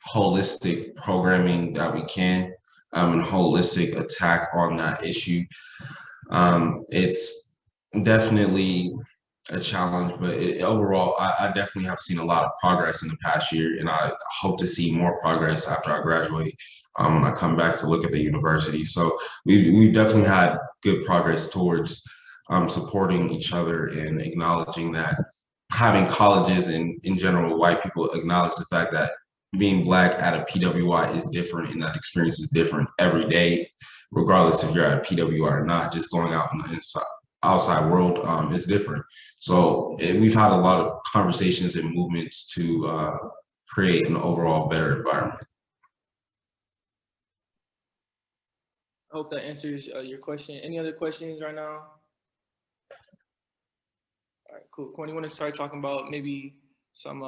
F: holistic programming that we can, and holistic attack on that issue. It's definitely a challenge, but overall, I definitely have seen a lot of progress in the past year, and I hope to see more progress after I graduate, when I come back to look at the university. So we've definitely had good progress towards supporting each other and acknowledging that having colleges and in general, white people acknowledge the fact that being Black at a PWI is different, and that experience is different every day, regardless if you're at a PWI or not. Just going out in the outside world is different. So we've had a lot of conversations and movements to create an overall better environment.
E: I hope that answers your question. Any other questions right now? All right, cool. Corny, you want to start talking about maybe some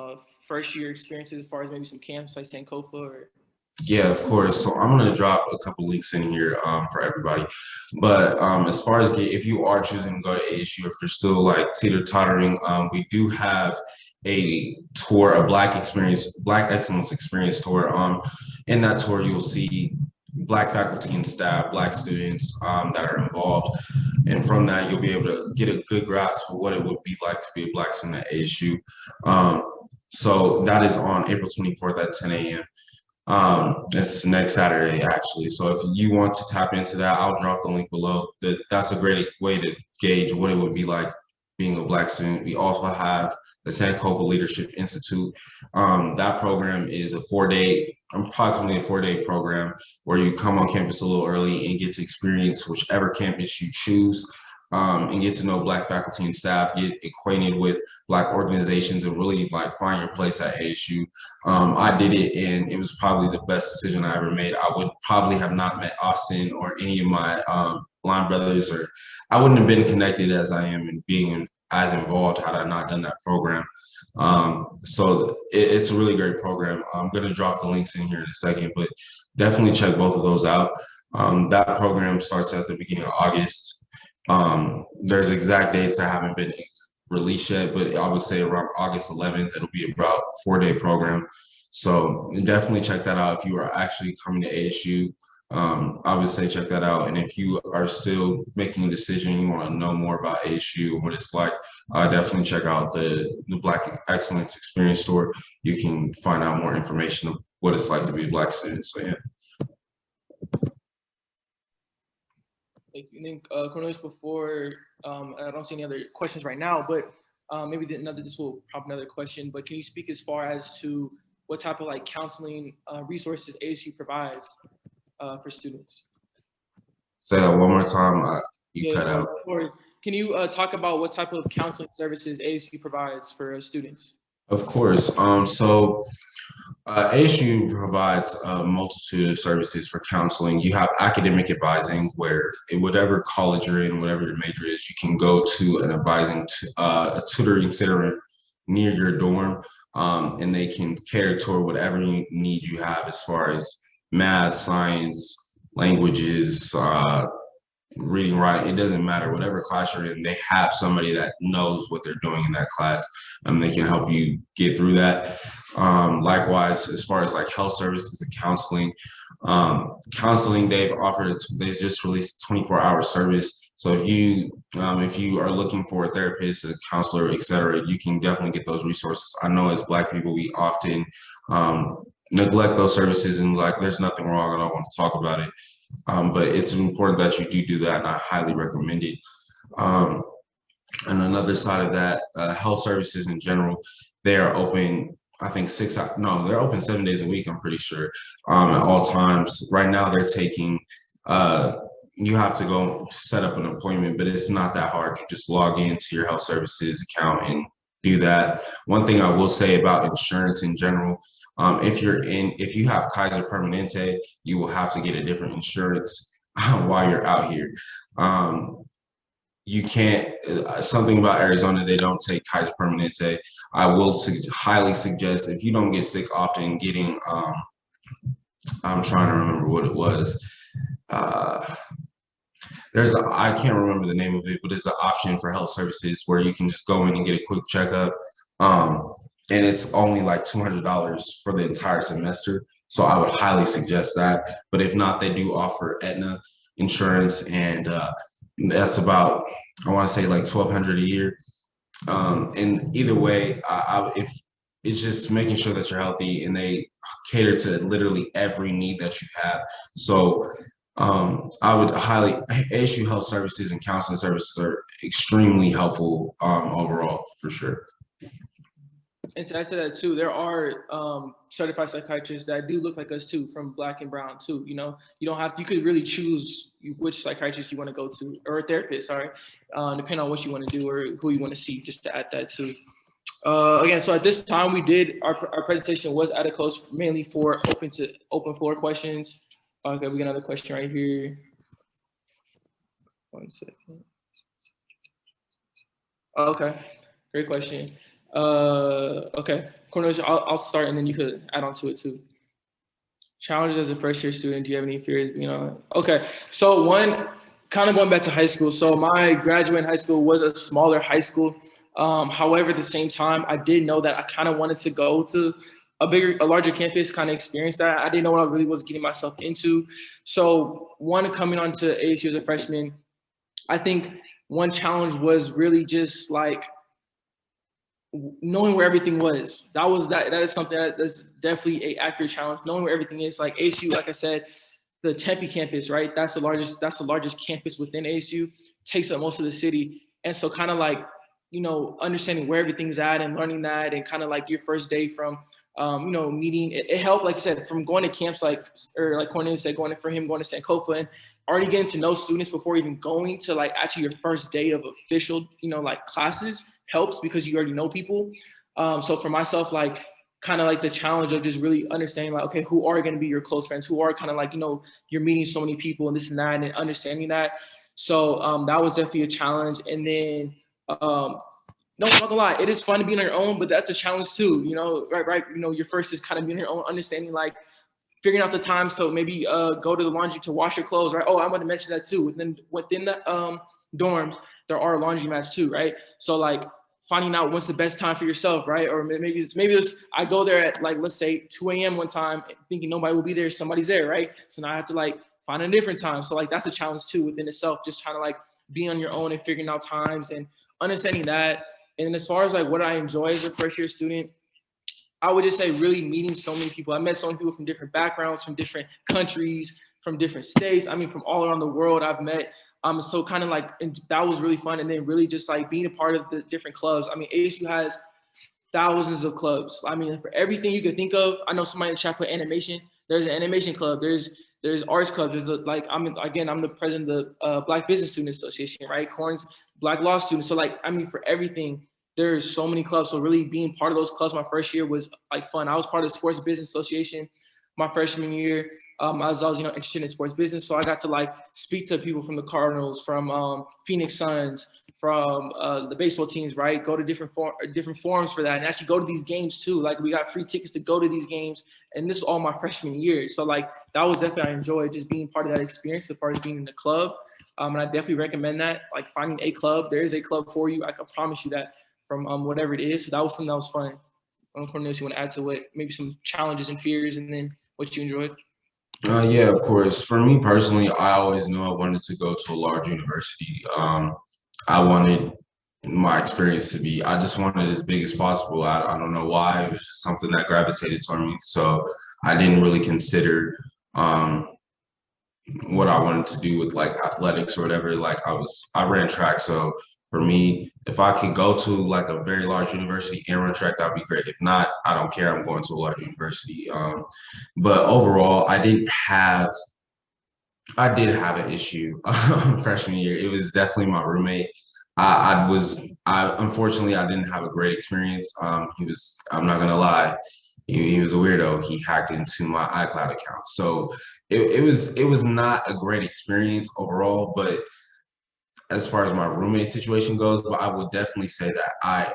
E: first year experiences as far as maybe some camps like Sankofa or?
F: Yeah, of course. So I'm going to drop a couple links in here for everybody. But as far as if you are choosing to go to ASU, if you're still like teeter-tottering, we do have a tour, a Black Excellence Experience tour. In that tour, you'll see Black faculty and staff, Black students that are involved. And from that, you'll be able to get a good grasp of what it would be like to be a Black student at ASU. So that is on April 24th at 10 a.m. It's next Saturday, actually. So if you want to tap into that, I'll drop the link below. That's a great way to gauge what it would be like being a Black student. We also have the Sankofa Leadership Institute. That program is approximately a four-day program where you come on campus a little early and get to experience whichever campus you choose, and get to know Black faculty and staff, get acquainted with Black organizations, and really like find your place at ASU. I did it, and it was probably the best decision I ever made. I would probably have not met Austin or any of my line brothers, or I wouldn't have been connected as I am and being as involved had I not done that program. So it's a really great program. I'm going to drop the links in here in a second, but definitely check both of those out. That program starts at the beginning of August. There's exact dates that haven't been released yet, but I would say around August 11th, it'll be about a 4-day program. So definitely check that out if you are actually coming to ASU. I would say check that out. And if you are still making a decision, you want to know more about ASU and what it's like, definitely check out the Black Excellence Experience Tour. You can find out more information of what it's like to be a Black student. So yeah.
E: Thank you. And then Cornelius, before, I don't see any other questions right now, but maybe this will prompt another question, but can you speak as far as to what type of like counseling resources ASU provides for students?
F: Say that one more time, you cut out.
E: Can you talk about what type of counseling services ASU provides for students?
F: Of course. So ASU provides a multitude of services for counseling. You have academic advising, where in whatever college you're in, whatever your major is, you can go to an advising, a tutoring center near your dorm, and they can cater toward whatever need you have as far as math, science, languages, reading, writing. It doesn't matter. Whatever class you're in, they have somebody that knows what they're doing in that class, and they can help you get through that. Likewise, as far as like health services and counseling, they've just released a 24-hour service. So if you are looking for a therapist, a counselor, etc., you can definitely get those resources. I know as Black people, we often neglect those services, and like there's nothing wrong. I don't want to talk about it. But it's important that you do that, and I highly recommend it. And another side of that, health services in general, they are open, I think they're open 7 days a week, I'm pretty sure, at all times. Right now they're taking, you have to go set up an appointment, but it's not that hard. You just log into your health services account and do that. One thing I will say about insurance in general, if you have Kaiser Permanente, you will have to get a different insurance while you're out here. you can't, something about Arizona, they don't take Kaiser Permanente. I will highly suggest, if you don't get sick often, getting, I'm trying to remember what it was. I can't remember the name of it, but it's an option for health services where you can just go in and get a quick checkup. And it's only like $200 for the entire semester. So I would highly suggest that. But if not, they do offer Aetna insurance, and that's about, I want to say like $1,200 a year. And either way, if it's just making sure that you're healthy, and they cater to literally every need that you have. So I would highly, ASU Health Services and counseling services are extremely helpful overall, for sure.
E: And to add to that too, there are certified psychiatrists that do look like us too, from Black and Brown too. You know, you don't have to, you could really choose which psychiatrist you want to go to, or a therapist, sorry, depending on what you want to do or who you want to see, just to add that too. Again, so at this time we did, our presentation was at a close, mainly for open floor questions. Okay, we got another question right here. 1 second. Okay, great question. Okay, Cornelius, I'll start, and then you could add on to it too. Challenges as a first year student, do you have any fears? You know, okay, so one, kind of going back to high school. So my graduating high school was a smaller high school. However, at the same time, I did know that I kind of wanted to go to a larger campus, kind of experience that. I didn't know what I really was getting myself into. So one, coming onto ASU as a freshman, I think one challenge was really just like knowing where everything was. That is something that's definitely a accurate challenge. Knowing where everything is, like ASU, like I said, the Tempe campus, right? That's the largest campus within ASU, takes up most of the city. And so kind of like, you know, understanding where everything's at and learning that, and kind of like your first day from, you know, meeting, it helped, like I said, from going to camps, like Cornelius said, going to Sankofa, and already getting to know students before even going to like actually your first day of official, you know, like classes helps, because you already know people. So for myself, like kind of like the challenge of just really understanding like, okay, who are going to be your close friends, who are kind of like, you know, you're meeting so many people and this and that, and understanding that. So that was definitely a challenge. And then, no, I'm not gonna lie, it is fun to be on your own, but that's a challenge too, you know, right? You know, your first is kind of being on your own, understanding, like figuring out the time. So maybe go to the laundry to wash your clothes, right? Oh, I'm gonna mention that too. Within the dorms, there are laundromats too, right? So like finding out what's the best time for yourself, right? Or maybe I go there at like, let's say 2 a.m. one time, thinking nobody will be there, somebody's there, right? So now I have to like find a different time. So like that's a challenge too within itself, just trying to like be on your own and figuring out times and understanding that. And as far as like what I enjoy as a first year student, I would just say really meeting so many people. I met so many people from different backgrounds, from different countries, from different states. I mean, from all around the world I've met. So kind of like, and that was really fun. And then really just like being a part of the different clubs. I mean, ASU has thousands of clubs. I mean, for everything you could think of. I know somebody in the chat put animation. There's an animation club. There's arts clubs. There's I'm the president of the Black Business Student Association, right? Corn's Black Law Students. So like, I mean, for everything, there's so many clubs. So really being part of those clubs my first year was like fun. I was part of the Sports Business Association my freshman year. I was you know, interested in sports business. So I got to like speak to people from the Cardinals, from Phoenix Suns, from the baseball teams, right? Go to different forums for that, and actually go to these games too. Like we got free tickets to go to these games, and this is all my freshman year. So like that was definitely, I enjoyed just being part of that experience as far as being in the club. And I definitely recommend that, like finding a club. There is a club for you. I can promise you that, from whatever it is. So that was something that was fun. Cornelius, you want to add to it? Maybe some challenges and fears, and then what you enjoyed?
F: Yeah, of course. For me personally, I always knew I wanted to go to a large university. I wanted my experience to be, I just wanted as big as possible. I don't know why. It was just something that gravitated toward me. So I didn't really consider what I wanted to do with like athletics or whatever. Like I ran track. So for me, if I could go to like a very large university and run track, that'd be great. If not, I don't care. I'm going to a large university. But overall, I did have an issue freshman year. It was definitely my roommate. Unfortunately, I didn't have a great experience. I'm not gonna lie, he was a weirdo. He hacked into my iCloud account. So it was not a great experience overall, but as far as my roommate situation goes, but I would definitely say that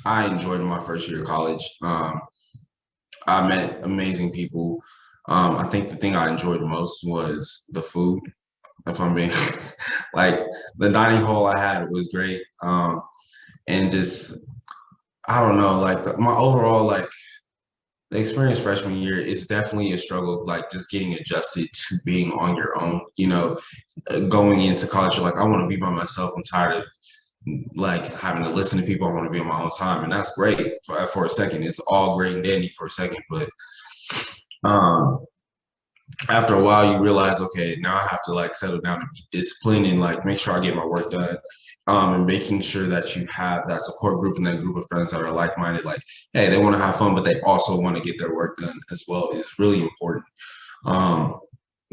F: I enjoyed my first year of college. I met amazing people. I think the thing I enjoyed most was the food. If I'm being like, the dining hall I had was great. And just, I don't know, like my overall, like the experience freshman year is definitely a struggle, like just getting adjusted to being on your own, going into college, you're like, I want to be by myself. I'm tired of like having to listen to people. I want to be on my own time. And that's great for a second. It's all great and dandy for a second. But after a while, you realize, okay, now I have to like settle down and be disciplined and like make sure I get my work done. And making sure that you have that support group and that group of friends that are like-minded, like, hey, they want to have fun, but they also want to get their work done as well is really important.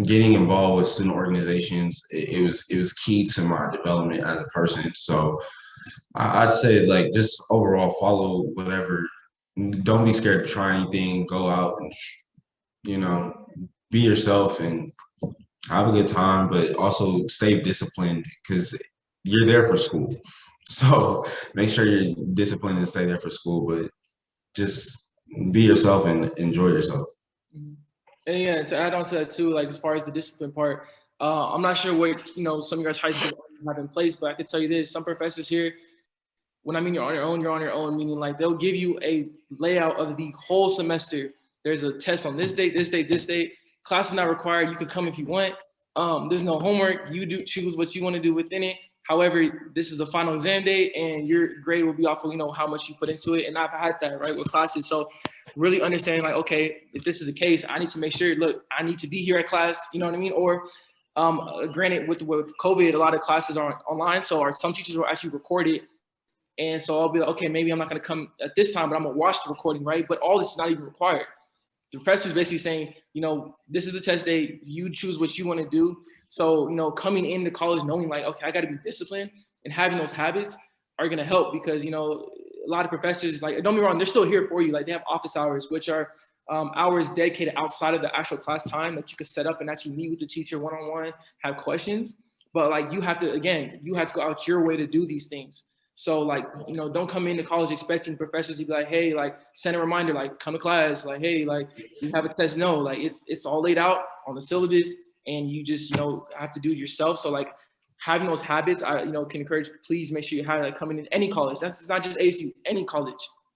F: Getting involved with student organizations, it was key to my development as a person. So I'd say like just overall follow whatever. Don't be scared to try anything. Go out and be yourself and have a good time, but also stay disciplined because you're there for school. So make sure you're disciplined and stay there for school, but just be yourself and enjoy yourself.
E: And yeah, to add on to that too, like as far as the discipline part, I'm not sure what some of you guys high school have in place, but I can tell you this: some professors here, when I mean you're on your own, meaning like they'll give you a layout of the whole semester. There's a test on this date, this date, this date. Class is not required. You can come if you want. There's no homework. You choose what you want to do within it. However, this is the final exam day, and your grade will be off of how much you put into it. And I've had that right with classes. So really understanding like, okay, if this is the case, I need to make sure. Look, I need to be here at class. You know what I mean? Or granted, with COVID, a lot of classes are online, so some teachers will actually record it. And so I'll be like, okay, maybe I'm not going to come at this time, but I'm going to watch the recording, right? But all this is not even required. The professor is basically saying, this is the test day. You choose what you want to do. So, coming into college knowing like, okay, I got to be disciplined and having those habits are going to help because, a lot of professors, like, don't be wrong, they're still here for you. Like they have office hours, which are hours dedicated outside of the actual class time that you could set up and actually meet with the teacher one-on-one, have questions. But like, you have to go out your way to do these things. So like, don't come into college expecting professors to be like, hey, like send a reminder, like come to class, like, hey, like you have a test. No, like it's all laid out on the syllabus and you just, have to do it yourself. So like having those habits, I, can encourage, please make sure you have like coming in any college. That's not just ASU, any college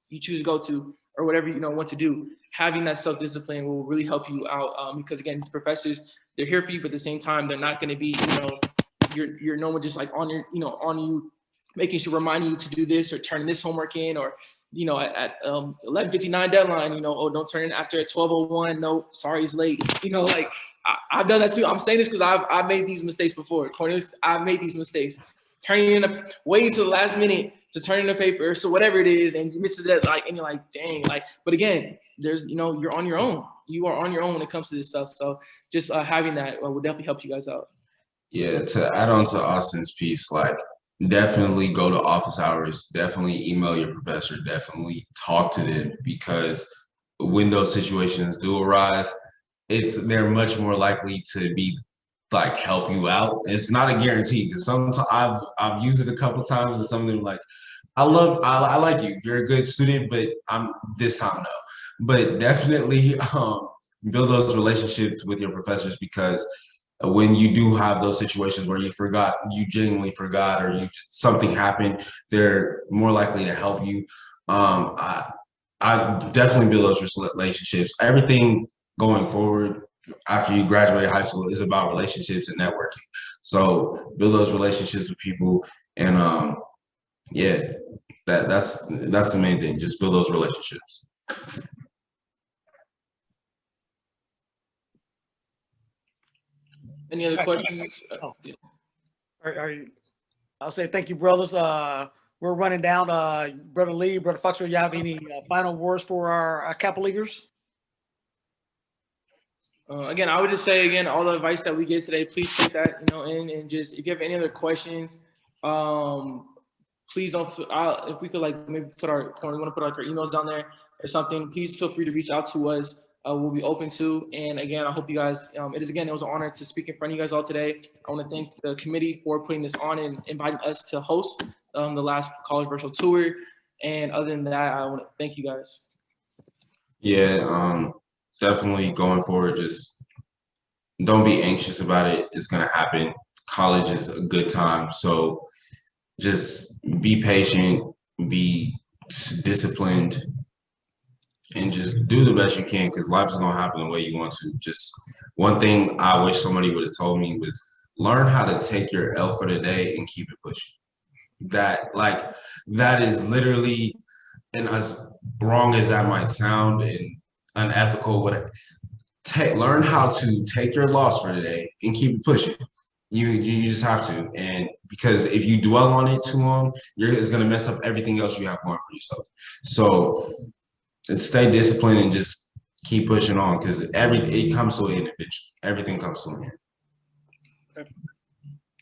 E: you choose to go to or whatever, want to do. Having that self-discipline will really help you out because again, these professors, they're here for you, but at the same time, they're not going to be, you're no one just like on your, on you, making sure reminding you to do this or turn this homework in or, at 11:59 deadline, oh, don't turn in after 12:01. No, sorry, it's late. Like I've done that too. I'm saying this because I've made these mistakes before. Cornelius, I've made these mistakes. Turning in waiting to the last minute to turn in a paper, so whatever it is, and you miss it, like, and you're like, dang, like. But again, there's, you're on your own. You are on your own when it comes to this stuff. So just having that will definitely help you guys out.
F: Yeah, to add on to Austin's piece, like definitely go to office hours, definitely email your professor, definitely talk to them because when those situations do arise, they're much more likely to be like help you out. It's not a guarantee because sometimes I've used it a couple of times and some of them like, I like you, you're a good student, but I'm this time no. But definitely build those relationships with your professors because when you do have those situations where you genuinely forgot, or something happened, they're more likely to help you. I definitely build those relationships. Everything going forward after you graduate high school is about relationships and networking. So build those relationships with people, and yeah, that's the main thing. Just build those relationships.
E: Any other questions?
A: Oh. Yeah. I'll say thank you, brothers. We're running down. Brother Lee, Brother Foxworth, you have any final words for our Kappa Leaguers?
E: Again, I would just say again, all the advice that we get today, please take that and just if you have any other questions, please don't. If we could like maybe we want to put our emails down there or something. Please feel free to reach out to us. we'll be open to. And again, I hope you guys, it was an honor to speak in front of you guys all today. I want to thank the committee for putting this on and inviting us to host the last college virtual tour. And other than that, I want to thank you guys.
F: Yeah, definitely going forward, just don't be anxious about it. It's going to happen. College is a good time. So just be patient, be disciplined, and just do the best you can, because life is going to happen the way you want to. Just one thing I wish somebody would have told me was learn how to take your L for the day and keep it pushing. That is literally, and as wrong as that might sound and unethical, whatever, learn how to take your loss for the day and keep it pushing. You just have to. And because if you dwell on it too long, it's going to mess up everything else you have going for yourself. So stay disciplined and just keep pushing on, because it comes to an end eventually. Everything comes to an end.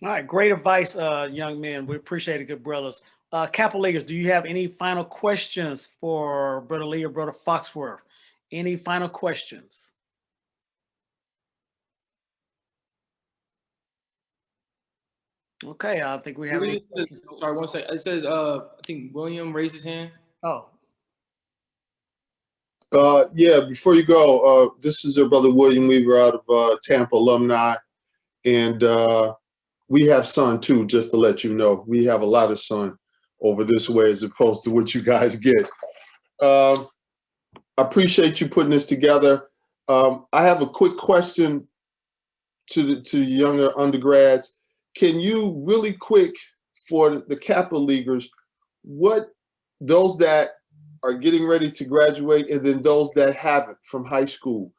A: All right, great advice, young men. We appreciate it, good brothers. Kappa Leaguers, do you have any final questions for Brother Lee or Brother Foxworth? Any final questions? Okay, I think we have.
E: Sorry, one second. It says, I think William raised his hand.
A: Oh.
Q: Yeah, before you go, this is our brother William Weaver out of Tampa alumni. And we have sun too, just to let you know. We have a lot of sun over this way as opposed to what you guys get. I appreciate you putting this together. I have a quick question to younger undergrads. Can you really quick, for the Kappa Leaguers, what those that are getting ready to graduate and then those that haven't from high school,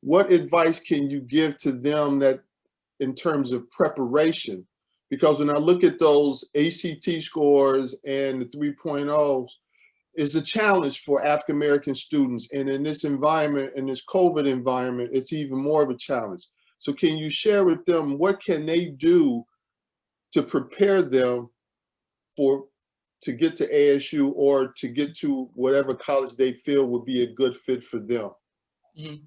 Q: what advice can you give to them that in terms of preparation? Because when I look at those ACT scores and the 3.0s, it's a challenge for African American students. And in this environment, in this COVID environment, it's even more of a challenge. So can you share with them what can they do to prepare them to get to ASU or to get to whatever college they feel would be a good fit for them?
E: Mm-hmm.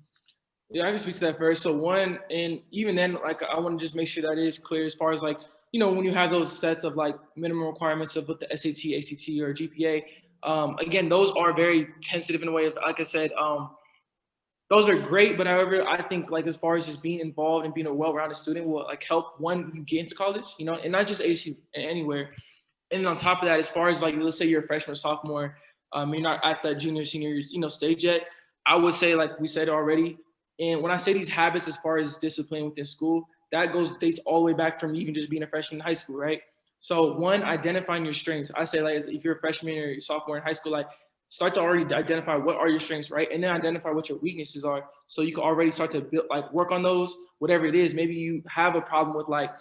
E: Yeah, I can speak to that first. So one, and even then, like, I want to just make sure that is clear as far as, like, you know, when you have those sets of like minimum requirements of what the SAT, ACT, or GPA, again, those are very tentative in a way of, like I said, those are great, but however, I think, like, as far as just being involved and being a well-rounded student will, like, help when you get into college, you know, and not just ASU, anywhere. And on top of that, as far as, like, let's say you're a freshman or sophomore, you're not at that junior, senior, you know, stage yet, I would say, like we said already, and when I say these habits as far as discipline within school, that dates all the way back from even just being a freshman in high school, right? So one, identifying your strengths. I say, like, if you're a freshman or sophomore in high school, like, start to already identify what are your strengths, right? And then identify what your weaknesses are. So you can already start to build, like, work on those, whatever it is. Maybe you have a problem with, like,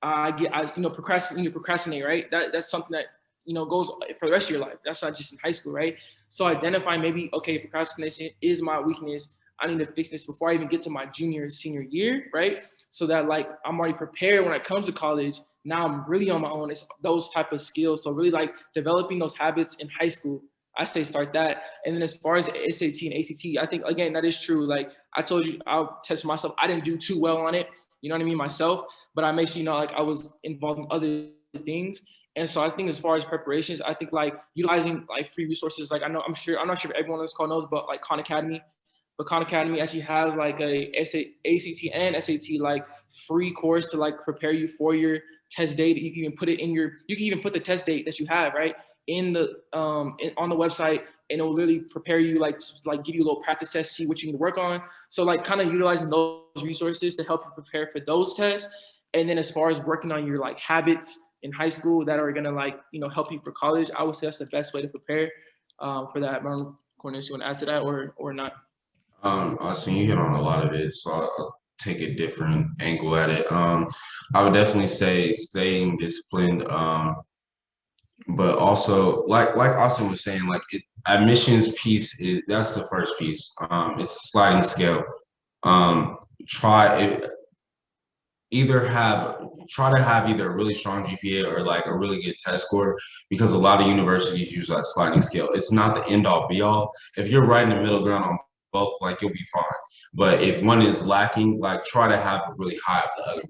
E: procrastinate, right? That's something that, you know, goes for the rest of your life. That's not just in high school, right? So identify maybe, okay, procrastination is my weakness. I need to fix this before I even get to my junior or senior year, right? So that, like, I'm already prepared when it comes to college. Now I'm really on my own. It's those type of skills. So really, like, developing those habits in high school, I say start that. And then as far as SAT and ACT, I think, again, that is true. Like I told you, I'll test myself. I didn't do too well on it, you know what I mean, myself, but I made sure, you know, like, I was involved in other things. And so I think as far as preparations, I think, like, utilizing, like, free resources, like, I'm not sure if everyone on this call knows, but, like, Khan Academy. But Khan Academy actually has, like, a ACT and SAT, like, free course to, like, prepare you for your test date. You can even put it in you can even put the test date that you have, right, in the on the website, and it will literally prepare you, like give you a little practice test, see what you need to work on. So, like, kind of utilizing those resources to help you prepare for those tests. And then as far as working on your, like, habits in high school that are gonna, like, you know, help you for college, I would say that's the best way to prepare for that. Cornelius, you want to add to that or not?
F: So you hit on a lot of it, so I'll take a different angle at it. I would definitely say staying disciplined, but also, like Austin was saying, like, admissions piece that's the first piece. It's a sliding scale. Try to have either a really strong GPA or, like, a really good test score, because a lot of universities use that sliding scale. It's not the end all be all. If you're right in the middle ground on both, like you'll be fine. But if one is lacking, like try to have it really high of the other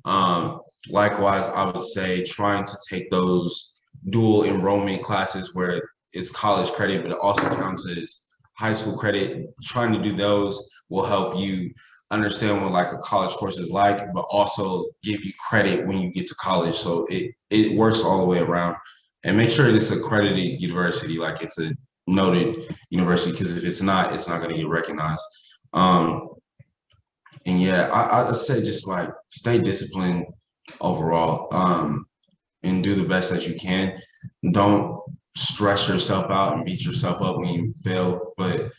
F: one. Likewise, I would say trying to take those dual enrollment classes where it's college credit, but it also counts as high school credit. Trying to do those will help you understand what like a college course is like, but also give you credit when you get to college. So it works all the way around. And make sure it's accredited university, like it's a noted university, because if it's not going to get recognized. And yeah, I'd say just like stay disciplined overall, and do the best that you can. Don't stress yourself out and beat yourself up when you fail, but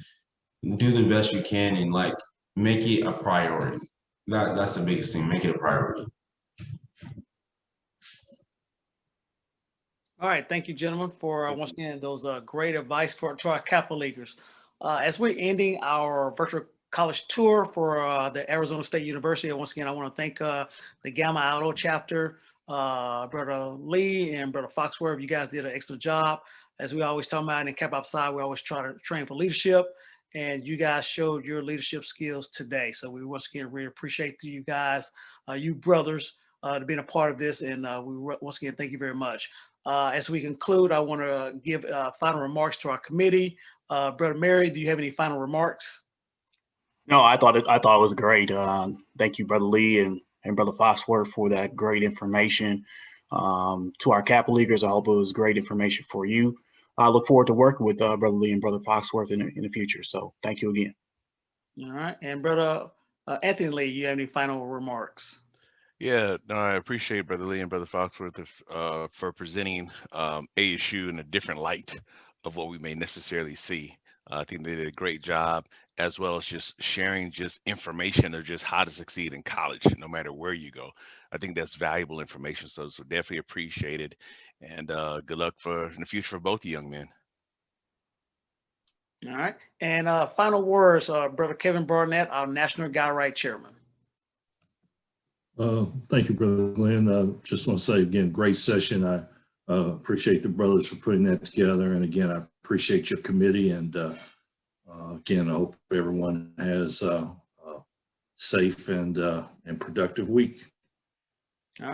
F: do the best you can and like make it a priority. That's the biggest thing. Make it a priority.
A: All right, thank you, gentlemen, for once again those great advice to our Kappa Leaguers. As we're ending our virtual college tour for the Arizona State University, once again I want to thank the Gamma Iota Chapter, Brother Lee and Brother Foxworth. You guys did an excellent job. As we always talk about in Kappa Alpha Psi, we always try to train for leadership, and you guys showed your leadership skills today. So we once again really appreciate you guys, you brothers, to being a part of this, and we once again thank you very much. As we conclude, I want to give final remarks to our committee. Brother Mary, do you have any final remarks?
D: No, I thought it was great. Thank you, Brother Lee and Brother Foxworth, for that great information. To our Kappa Leaguers, I hope it was great information for you. I look forward to working with Brother Lee and Brother Foxworth in the future. So thank you again.
A: All right, and Brother Anthony Lee, you have any final remarks?
C: Yeah, no, I appreciate Brother Lee and Brother Foxworth for presenting ASU in a different light of what we may necessarily see. I think they did a great job, as well as just sharing just information of just how to succeed in college, no matter where you go. I think that's valuable information, so definitely appreciated, and good luck in the future for both you young men.
A: All right, and final words, Brother Kevin Burnett, our National Guy Right Chairman.
B: Thank you, Brother Glenn. Just want to say again, great session. I appreciate the brothers for putting that together. And again, I appreciate your committee. And again, I hope everyone has a safe and productive week.
A: All right.